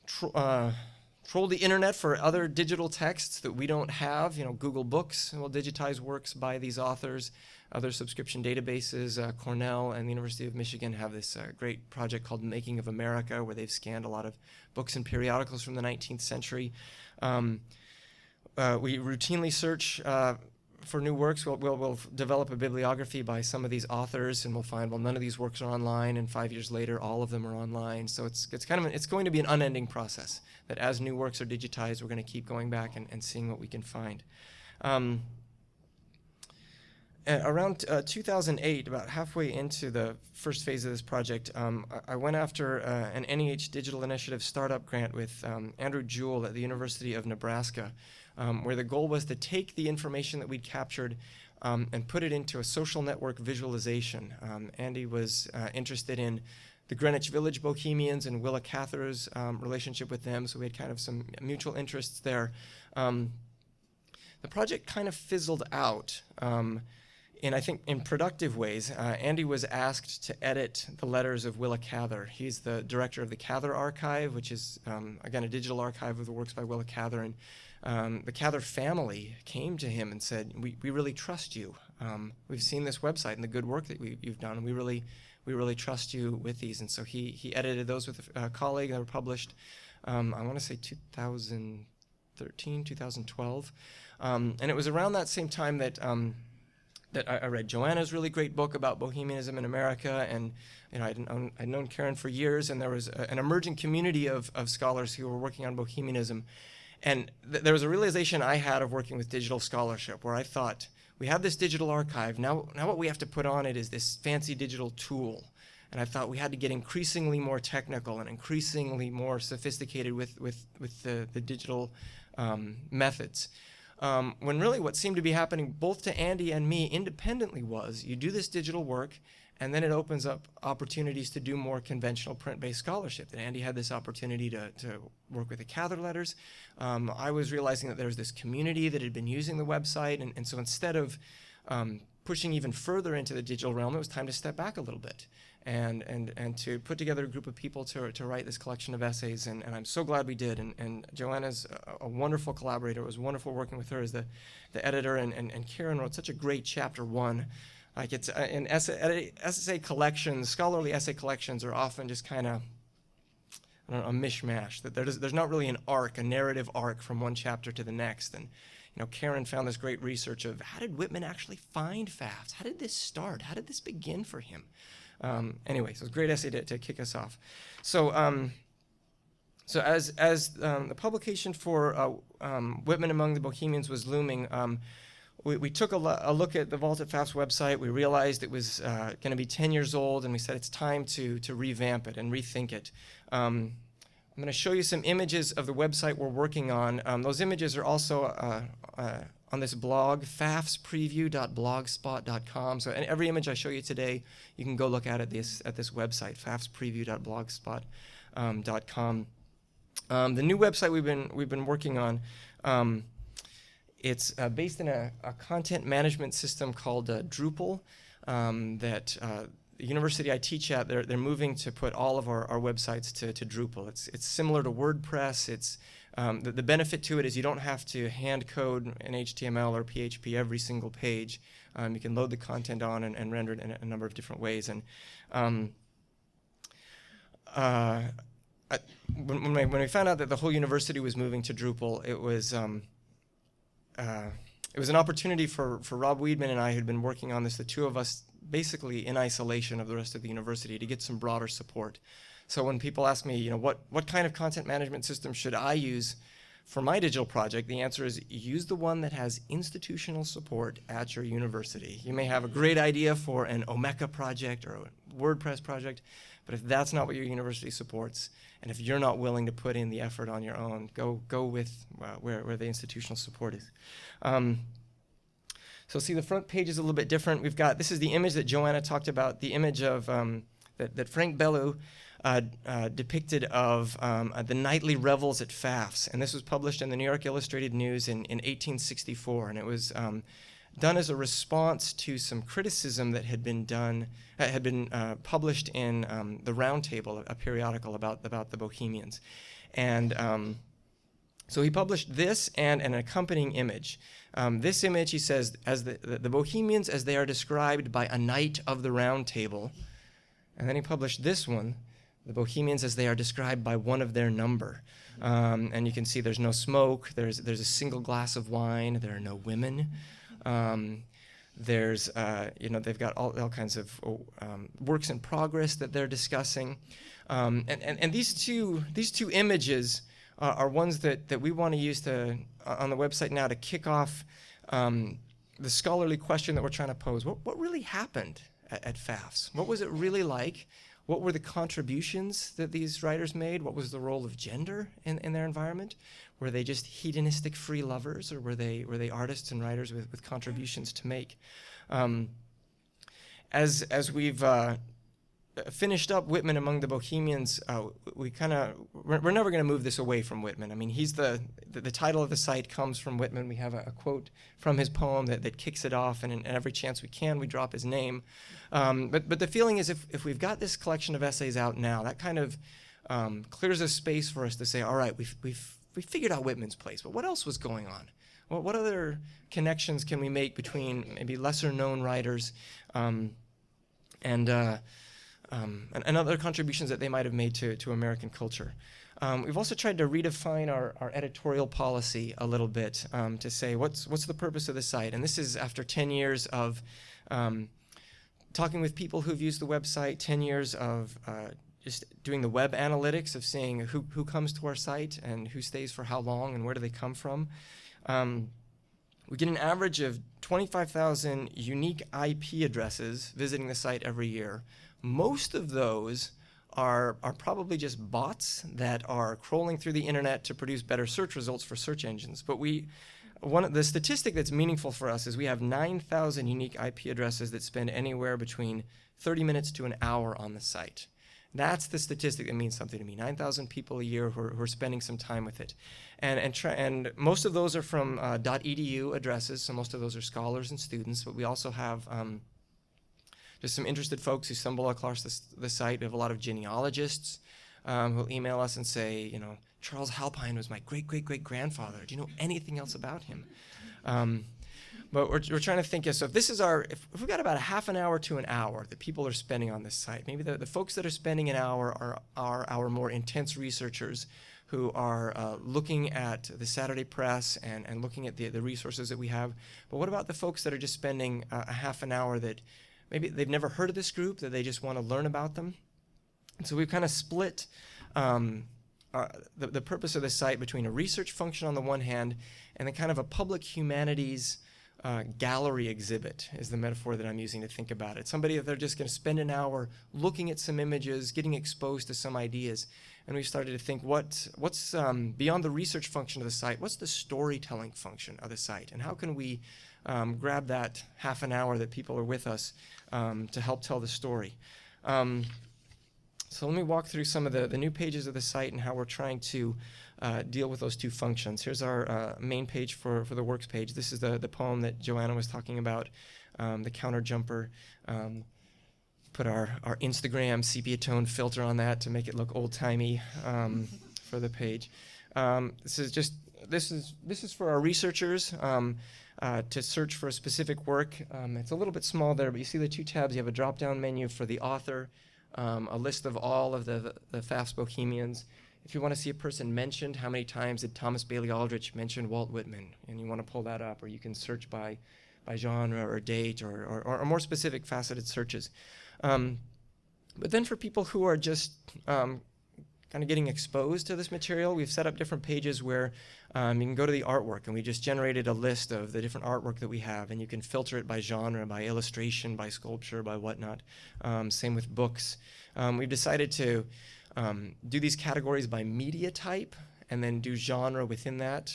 troll the internet for other digital texts that we don't have. Google Books will digitize works by these authors. Other subscription databases, Cornell and the University of Michigan have this great project called Making of America, where they've scanned a lot of books and periodicals from the 19th century. We routinely search for new works. We'll develop a bibliography by some of these authors, and we'll find, well, none of these works are online, and 5 years later, all of them are online. So it's going to be an unending process, that as new works are digitized, we're going to keep going back and seeing what we can find. Around 2008, about halfway into the first phase of this project, I went after an NEH Digital Initiative startup grant with Andrew Jewell at the University of Nebraska, where the goal was to take the information that we'd captured and put it into a social network visualization. Andy was interested in the Greenwich Village Bohemians and Willa Cather's relationship with them, so we had kind of some mutual interests there. The project kind of fizzled out I think, in productive ways. Andy was asked to edit the letters of Willa Cather. He's the director of the Cather Archive, which is, again, a digital archive of the works by Willa Cather. And the Cather family came to him and said, we really trust you. We've seen this website and the good work that you've done, and we really trust you with these. And so he edited those with a colleague that were published, I want to say 2013, 2012. And it was around that same time that I read Joanna's really great book about Bohemianism in America, and I'd known Karen for years, and there was an emerging community of scholars who were working on Bohemianism. And there was a realization I had of working with digital scholarship, where I thought, we have this digital archive, now what we have to put on it is this fancy digital tool. And I thought we had to get increasingly more technical and increasingly more sophisticated with the digital methods. When really what seemed to be happening both to Andy and me independently was, you do this digital work, and then it opens up opportunities to do more conventional print-based scholarship. And Andy had this opportunity to work with the Cather letters. I was realizing that there was this community that had been using the website, and so instead of pushing even further into the digital realm, it was time to step back a little bit and to put together a group of people to write this collection of essays, and I'm so glad we did. And Joanna's a wonderful collaborator. It was wonderful working with her as the editor, and Karen wrote such a great chapter 1. Like, it's in essay collections, scholarly essay collections are often just kind of, I don't know, a mishmash. That there's not really an arc, a narrative arc from one chapter to the next. And Karen found this great research of how did Whitman actually find Fafs? How did this start? How did this begin for him? Anyway, so it's a great essay to kick us off. So as the publication for Whitman Among the Bohemians was looming, we took a look at the Vault at Pfaff's website. We realized it was going to be 10 years old, and we said it's time to revamp it and rethink it. I'm going to show you some images of the website we're working on. Those images are also on this blog, fafspreview.blogspot.com. So every image I show you today, you can go look at this website, fafspreview.blogspot.com. The new website we've been working on, it's based in a content management system called Drupal that the university I teach at, they're moving to put all of our websites to Drupal. It's similar to WordPress. It's the benefit to it is you don't have to hand code in HTML or PHP every single page. You can load the content on and render it in a number of different ways. And when we found out that the whole university was moving to Drupal, it was an opportunity for Rob Whitman and I, who'd been working on this, the two of us basically in isolation of the rest of the university, to get some broader support. So when people ask me, what kind of content management system should I use for my digital project, the answer is use the one that has institutional support at your university. You may have a great idea for an Omeka project or a WordPress project, but if that's not what your university supports, and if you're not willing to put in the effort on your own, go with where the institutional support is. So see, the front page is a little bit different. This is the image that Joanna talked about, the image of that Frank Bellew depicted of the nightly revels at Fafs, and this was published in the New York Illustrated News in 1864, and it was done as a response to some criticism that had been published in the Round Table, a periodical about the Bohemians, and so he published this and an accompanying image. This image, he says, as the Bohemians as they are described by a knight of the Round Table, and then he published this one, the Bohemians as they are described by one of their number. And you can see there's no smoke, there's a single glass of wine, there are no women. They've got all kinds of works in progress that they're discussing. And these two images are ones that we want to use on the website now to kick off the scholarly question that we're trying to pose. What really happened at Fafs? What was it really like? What were the contributions that these writers made? What was the role of gender in their environment? Were they just hedonistic free lovers, or were they artists and writers with contributions to make? As we've finished up Whitman Among the Bohemians, we're never going to move this away from Whitman. I mean, he's the title of the site comes from Whitman. We have a quote from his poem that kicks it off, and in every chance we can, we drop his name. But the feeling is if we've got this collection of essays out now, that kind of clears a space for us to say, all right, we've figured out Whitman's place, but what else was going on? Well, what other connections can we make between maybe lesser-known writers and other contributions that they might have made to American culture? We've also tried to redefine our editorial policy a little bit to say what's the purpose of the site. And this is after 10 years of talking with people who've used the website, 10 years of just doing the web analytics of seeing who comes to our site and who stays for how long and where do they come from. We get an average of 25,000 unique IP addresses visiting the site every year. Most of those are probably just bots that are crawling through the internet to produce better search results for search engines. But the statistic that's meaningful for us is we have 9,000 unique IP addresses that spend anywhere between 30 minutes to an hour on the site. That's the statistic that means something to me. 9,000 people a year who are spending some time with it. And most of those are from .edu addresses, so most of those are scholars and students, but we also have just some interested folks who stumble across the site. We have a lot of genealogists who'll email us and say, Charles Halpine was my great-great-great-grandfather. Do you know anything else about him? But we're trying to think, so if this is if we've got about a half an hour to an hour that people are spending on this site, maybe the folks that are spending an hour are our more intense researchers who are looking at the Saturday press and looking at the resources that we have. But what about the folks that are just spending a half an hour that maybe they've never heard of this group, that they just want to learn about them? And so we've kind of split the purpose of the site between a research function on the one hand and then kind of a public humanities gallery exhibit is the metaphor that I'm using to think about it. Somebody that they're just going to spend an hour looking at some images, getting exposed to some ideas. And we started to think what's beyond the research function of the site, what's the storytelling function of the site? And how can we grab that half an hour that people are with us to help tell the story? So let me walk through some of the new pages of the site and how we're trying to deal with those two functions. Here's our main page for the works page. This is the poem that Joanna was talking about, the counter jumper. Put our Instagram sepia tone filter on that to make it look old-timey for the page. This is for our researchers to search for a specific work. It's a little bit small there, but you see the two tabs. You have a drop-down menu for the author, a list of all of the Pfaff's Bohemians. If you want to see a person mentioned, how many times did Thomas Bailey Aldrich mention Walt Whitman? And you want to pull that up, or you can search by genre or date or more specific faceted searches. But then for people who are just kind of getting exposed to this material, we've set up different pages where you can go to the artwork, and we just generated a list of the different artwork that we have, and you can filter it by genre, by illustration, by sculpture, by whatnot. Same with books. We've decided to do these categories by media type and then do genre within that,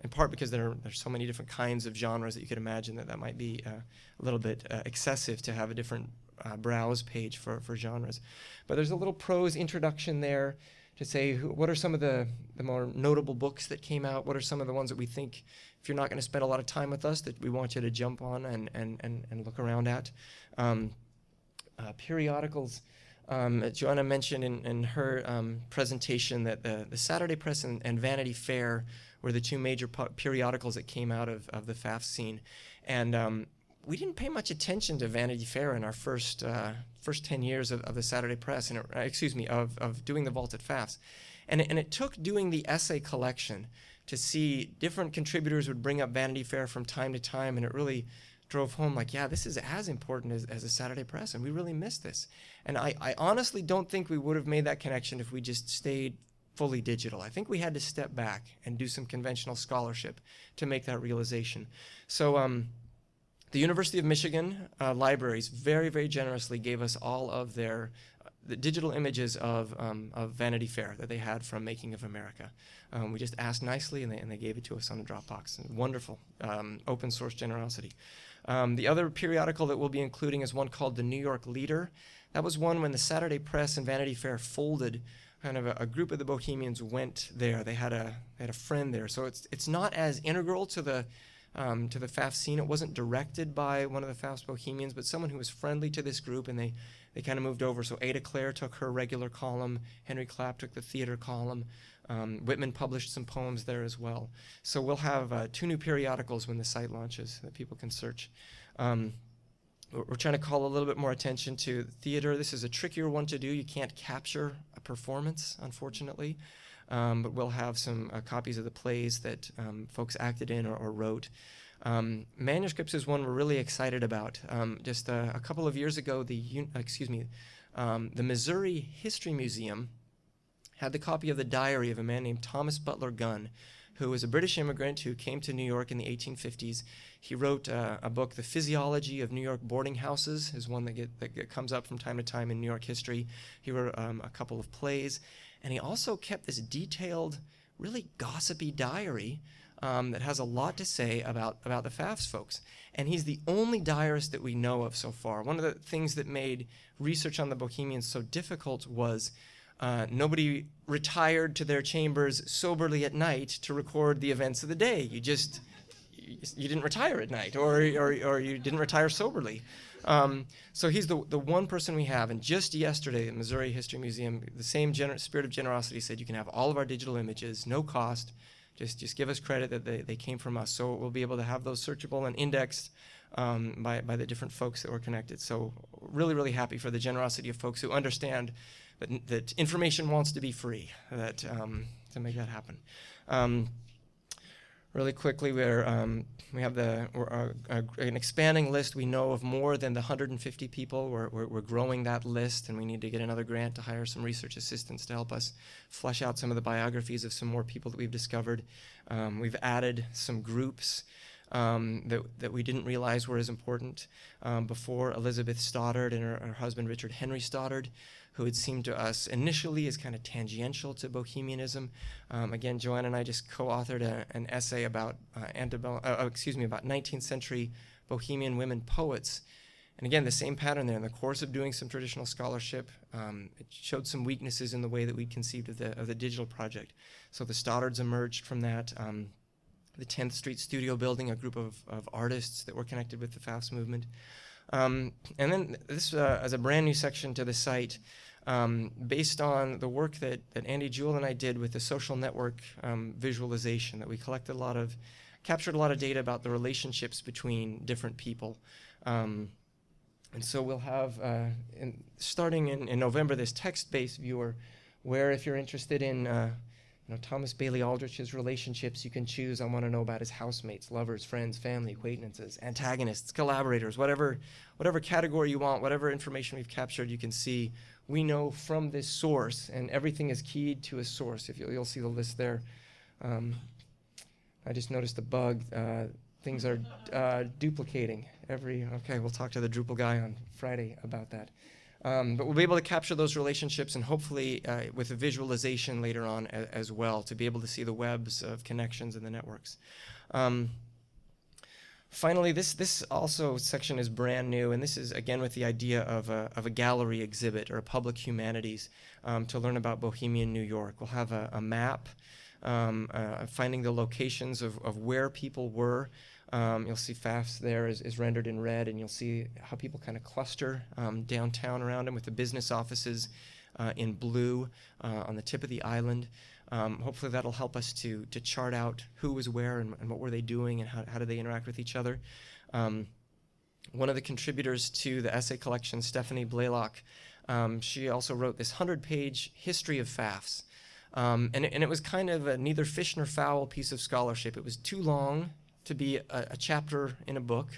in part because there's so many different kinds of genres that you could imagine that might be a little bit excessive to have a different browse page for genres. But there's a little prose introduction there to say what are some of the more notable books that came out, what are some of the ones that we think, if you're not going to spend a lot of time with us, that we want you to jump on and look around at. Periodicals. Joanna mentioned in her presentation that the Saturday Press and Vanity Fair were the two major periodicals that came out of the Fafs scene. And we didn't pay much attention to Vanity Fair in our first 10 years of the Saturday Press, of doing the vault at Fafs. And it took doing the essay collection to see different contributors would bring up Vanity Fair from time to time, and it really drove home like, yeah, this is as important as the Saturday Press, and we really missed this. And I honestly don't think we would have made that connection if we just stayed fully digital. I think we had to step back and do some conventional scholarship to make that realization. So the University of Michigan libraries very, very generously gave us all of the digital images of Vanity Fair that they had from Making of America. We just asked nicely, and they gave it to us on a Dropbox. Wonderful open source generosity. The other periodical that we'll be including is one called The New York Leader. That was one when the Saturday Press and Vanity Fair folded. Kind of a group of the Bohemians went there. They had a friend there, so it's not as integral to the Pfaff scene. It wasn't directed by one of the Pfaff's Bohemians, but someone who was friendly to this group, and they kind of moved over. So Ada Clare took her regular column. Henry Clapp took the theater column. Whitman published some poems there as well. So we'll have 2 new periodicals when the site launches that people can search. We're trying to call a little bit more attention to theater. This is a trickier one to do. You can't capture a performance, unfortunately, but we'll have some copies of the plays that folks acted in or wrote. Manuscripts is one we're really excited about. Just a couple of years ago, the Missouri History Museum had the copy of the diary of a man named Thomas Butler Gunn, who was a British immigrant who came to New York in the 1850s. He wrote a book, The Physiology of New York Boarding Houses, is one that comes up from time to time in New York history. He wrote a couple of plays, and he also kept this detailed, really gossipy diary that has a lot to say about the Fafs folks. And he's the only diarist that we know of so far. One of the things that made research on the Bohemians so difficult was nobody retired to their chambers soberly at night to record the events of the day. You didn't retire at night, or you didn't retire soberly. So he's the one person we have. And just yesterday, the Missouri History Museum, the same spirit of generosity said, you can have all of our digital images, no cost. Just give us credit that they came from us. So we'll be able to have those searchable and indexed by the different folks that were connected. So really, really happy for the generosity of folks who understand that information wants to be free, to make that happen. Really quickly, we have an expanding list. We know of more than the 150 people. We're growing that list, and we need to get another grant to hire some research assistants to help us flesh out some of the biographies of some more people that we've discovered. We've added some groups that we didn't realize were as important before. Elizabeth Stoddard and her husband Richard Henry Stoddard, who had seemed to us initially as kind of tangential to Bohemianism. Again, Joanna and I just co-authored an essay about Antebellum, about 19th century Bohemian women poets. And again, the same pattern there. In the course of doing some traditional scholarship, it showed some weaknesses in the way that we conceived of the digital project. So the Stoddards emerged from that. The 10th Street Studio Building, a group of artists that were connected with the Fafs movement. And then this as a brand new section to the site, based on the work that Andy Jewell and I did with the social network visualization, that we captured a lot of data about the relationships between different people. And so we'll have, starting in November, this text-based viewer where, if you're interested in Thomas Bailey Aldrich's relationships, you can choose, I want to know about his housemates, lovers, friends, family, acquaintances, antagonists, collaborators, whatever category you want, whatever information we've captured, you can see we know from this source, and everything is keyed to a source. If you'll see the list there. I just noticed a bug. Things are duplicating okay, we'll talk to the Drupal guy on Friday about that. But we'll be able to capture those relationships, and hopefully with a visualization later on as well, to be able to see the webs of connections in the networks. Finally, this also section is brand new, and this is again with the idea of a gallery exhibit or a public humanities to learn about Bohemian New York. We'll have a map finding the locations of where people were. You'll see Fafs there is rendered in red, and you'll see how people kind of cluster downtown around them, with the business offices in blue on the tip of the island. Hopefully that'll help us to chart out who was where and what were they doing, and how did they interact with each other. One of the contributors to the essay collection, Stephanie Blaylock, she also wrote this 100-page history of Fafs. And it was kind of a neither fish nor fowl piece of scholarship. It was too long to be a chapter in a book,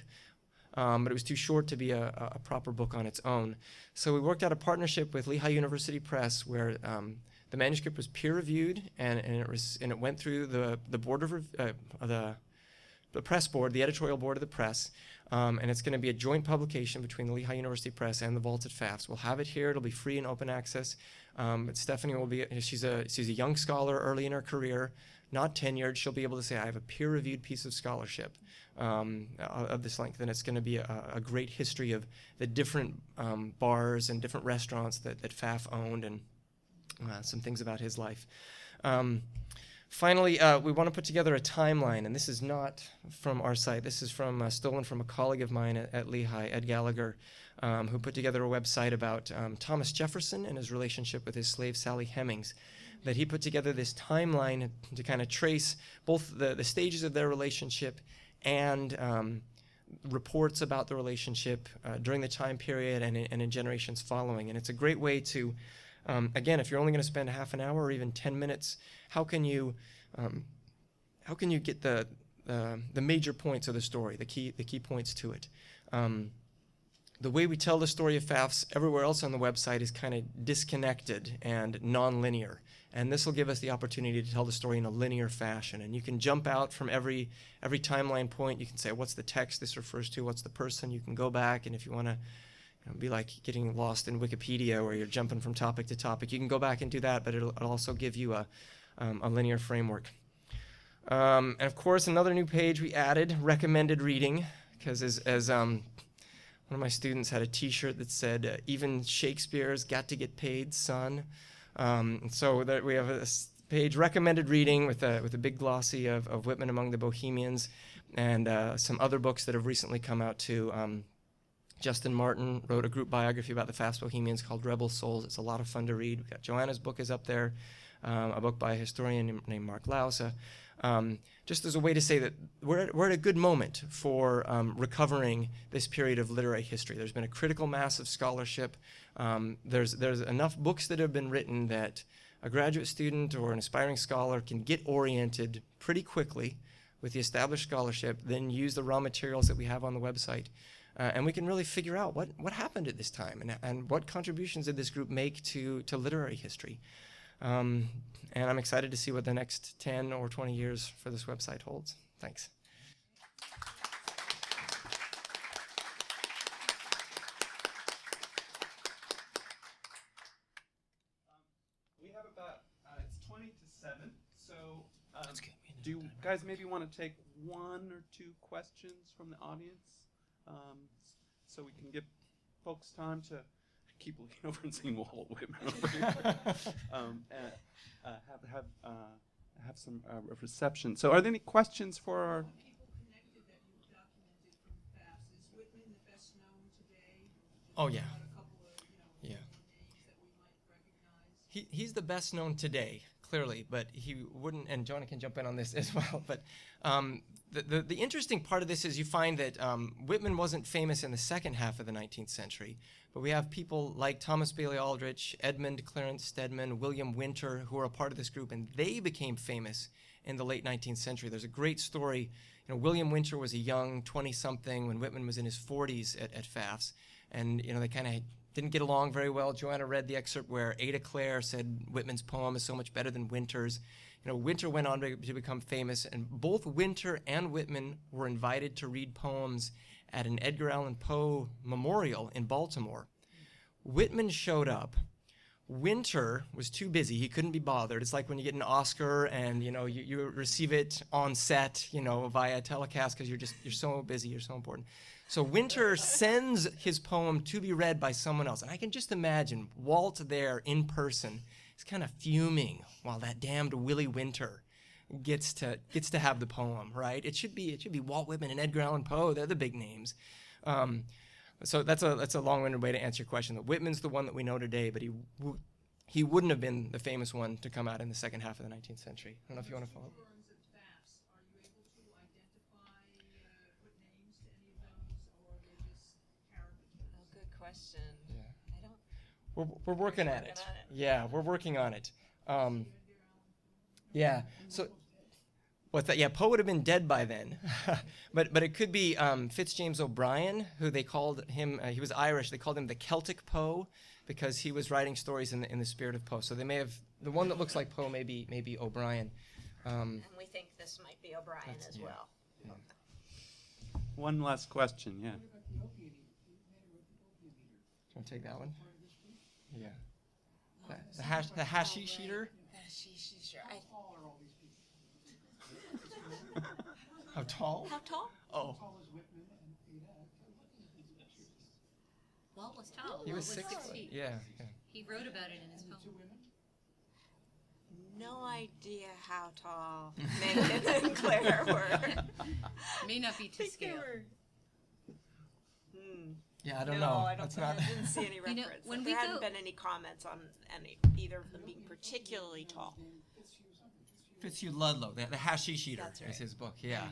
but it was too short to be a proper book on its own. So we worked out a partnership with Lehigh University Press, where the manuscript was peer-reviewed, and it went through the board of the press board, the editorial board of the press, and it's going to be a joint publication between the Lehigh University Press and the Vaulted Fafs. We'll have it here. It'll be free and open access. But Stephanie will be, she's a young scholar early in her career, not tenured. She'll be able to say, I have a peer-reviewed piece of scholarship of this length, and it's going to be a great history of the different bars and different restaurants that Pfaff owned, and some things about his life. Finally, we want to put together a timeline, and this is not from our site. This is stolen from a colleague of mine at Lehigh, Ed Gallagher, who put together a website about Thomas Jefferson and his relationship with his slave Sally Hemings. That he put together this timeline to kind of trace both the stages of their relationship and reports about the relationship during the time period and in generations following. And it's a great way to, again, if you're only going to spend half an hour or even 10 minutes, how can you get the major points of the story, the key points to it? The way we tell the story of Fafs everywhere else on the website is kind of disconnected and non-linear. And this will give us the opportunity to tell the story in a linear fashion. And you can jump out from every timeline point. You can say, what's the text this refers to? What's the person? You can go back, and if you want to be like getting lost in Wikipedia where you're jumping from topic to topic, you can go back and do that, but it'll also give you a linear framework. And of course, another new page we added, recommended reading, because as one of my students had a T-shirt that said, even Shakespeare's got to get paid, son. So that we have a page, recommended reading, with a big glossy of Whitman Among the Bohemians, and some other books that have recently come out too. Justin Martin wrote a group biography about the Fafs Bohemians called Rebel Souls. It's a lot of fun to read. We've got Joanna's book is up there, a book by a historian named Mark Lausa. Just as a way to say that we're at a good moment for recovering this period of literary history. There's been a critical mass of scholarship. There's enough books that have been written that a graduate student or an aspiring scholar can get oriented pretty quickly with the established scholarship, then use the raw materials that we have on the website. And we can really figure out what happened at this time and what contributions did this group make to literary history. And I'm excited to see what the next 10 or 20 years for this website holds. Thanks. We have about, it's 20 to 7, so do you guys maybe want to take 1 or 2 questions from the audience? So we can give folks time to keep looking over and seeing Walt Whitman over here, and have some reception. So, are there any questions for our? People connected that you documented from Fafs. Is Whitman the best known today? Oh yeah. A couple of Yeah. names that we might recognize. He's the best known today, clearly, but he wouldn't, and Joanna can jump in on this as well, but the interesting part of this is you find that Whitman wasn't famous in the second half of the 19th century, but we have people like Thomas Bailey Aldrich, Edmund Clarence Stedman, William Winter, who are a part of this group, and they became famous in the late 19th century. There's a great story. William Winter was a young 20-something when Whitman was in his 40s at Fafs, and they kind of didn't get along very well. Joanna read the excerpt where Ada Clare said Whitman's poem is so much better than Winter's. Winter went on to become famous, and both Winter and Whitman were invited to read poems at an Edgar Allan Poe memorial in Baltimore. Whitman showed up. Winter was too busy. He couldn't be bothered. It's like when you get an Oscar and you receive it on set, via telecast because you're so busy, you're so important. So Winter sends his poem to be read by someone else. And I can just imagine Walt there in person is kind of fuming while that damned Willie Winter gets to have the poem, right? It should be Walt Whitman and Edgar Allan Poe. They're the big names. So that's a long-winded way to answer your question. That Whitman's the one that we know today, but he wouldn't have been the famous one to come out in the second half of the 19th century. I don't know if you want to follow up. Are you able to identify, put names to any of those, or they're just caricatures? Oh, good question. Yeah. I don't. We're working at it. Yeah, we're working on it. Yeah. So, what's that? Yeah, Poe would have been dead by then, but it could be Fitzjames O'Brien, who they called him. He was Irish. They called him the Celtic Poe because he was writing stories in the spirit of Poe. So they may have the one that looks like Poe, maybe O'Brien. And we think this might be O'Brien as yeah. well. Yeah. One last question, yeah. Do you want to take that one? Yeah. The hashish eater. How tall? How tall? Oh, Walt was tall. he Walt was 6 foot. feet. Yeah. He wrote about it in his poem. No idea how tall Menken and Clare were. May not be to scale. Yeah, I don't know. I That's not. didn't see any You know, reference. when There we hadn't go- been any comments on either of them being particularly tall. Fitzhugh Ludlow, the hashish eater, That's is right. his book. Yeah.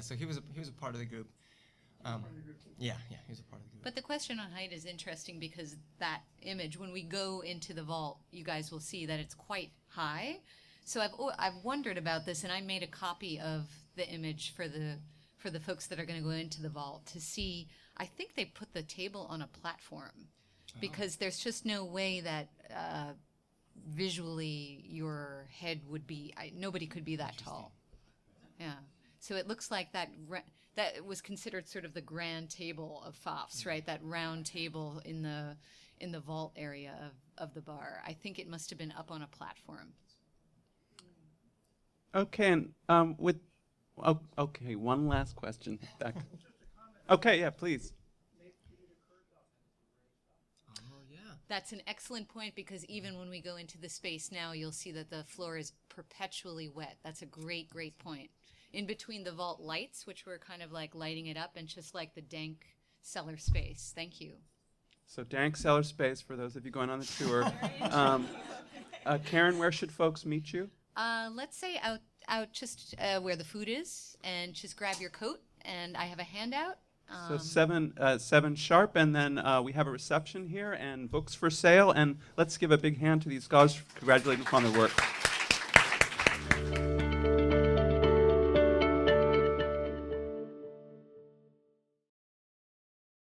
So he was a part of the group. Yeah, he was a part of the group. But the question on height is interesting because that image, when we go into the vault, you guys will see that it's quite high. So I've wondered about this, and I made a copy of the image for the folks that are going to go into the vault to see. I think they put the table on a platform because there's just no way that visually your head would be. Nobody could be that tall. Yeah. So it looks like that was considered sort of the grand table of Fafs, right? That round table in the vault area of the bar. I think it must have been up on a platform. Okay, and okay, one last question. Okay, yeah, please. Oh yeah. That's an excellent point because even when we go into the space now, you'll see that the floor is perpetually wet. That's a great, great point. In between the vault lights, which were kind of like lighting it up, and just like the dank cellar space. Thank you. So dank cellar space for those of you going on the tour. Karen, where should folks meet you? Let's say out just where the food is, and just grab your coat. And I have a handout. So 7 sharp, and then we have a reception here and books for sale. And let's give a big hand to these scholars. Congratulate them on their work.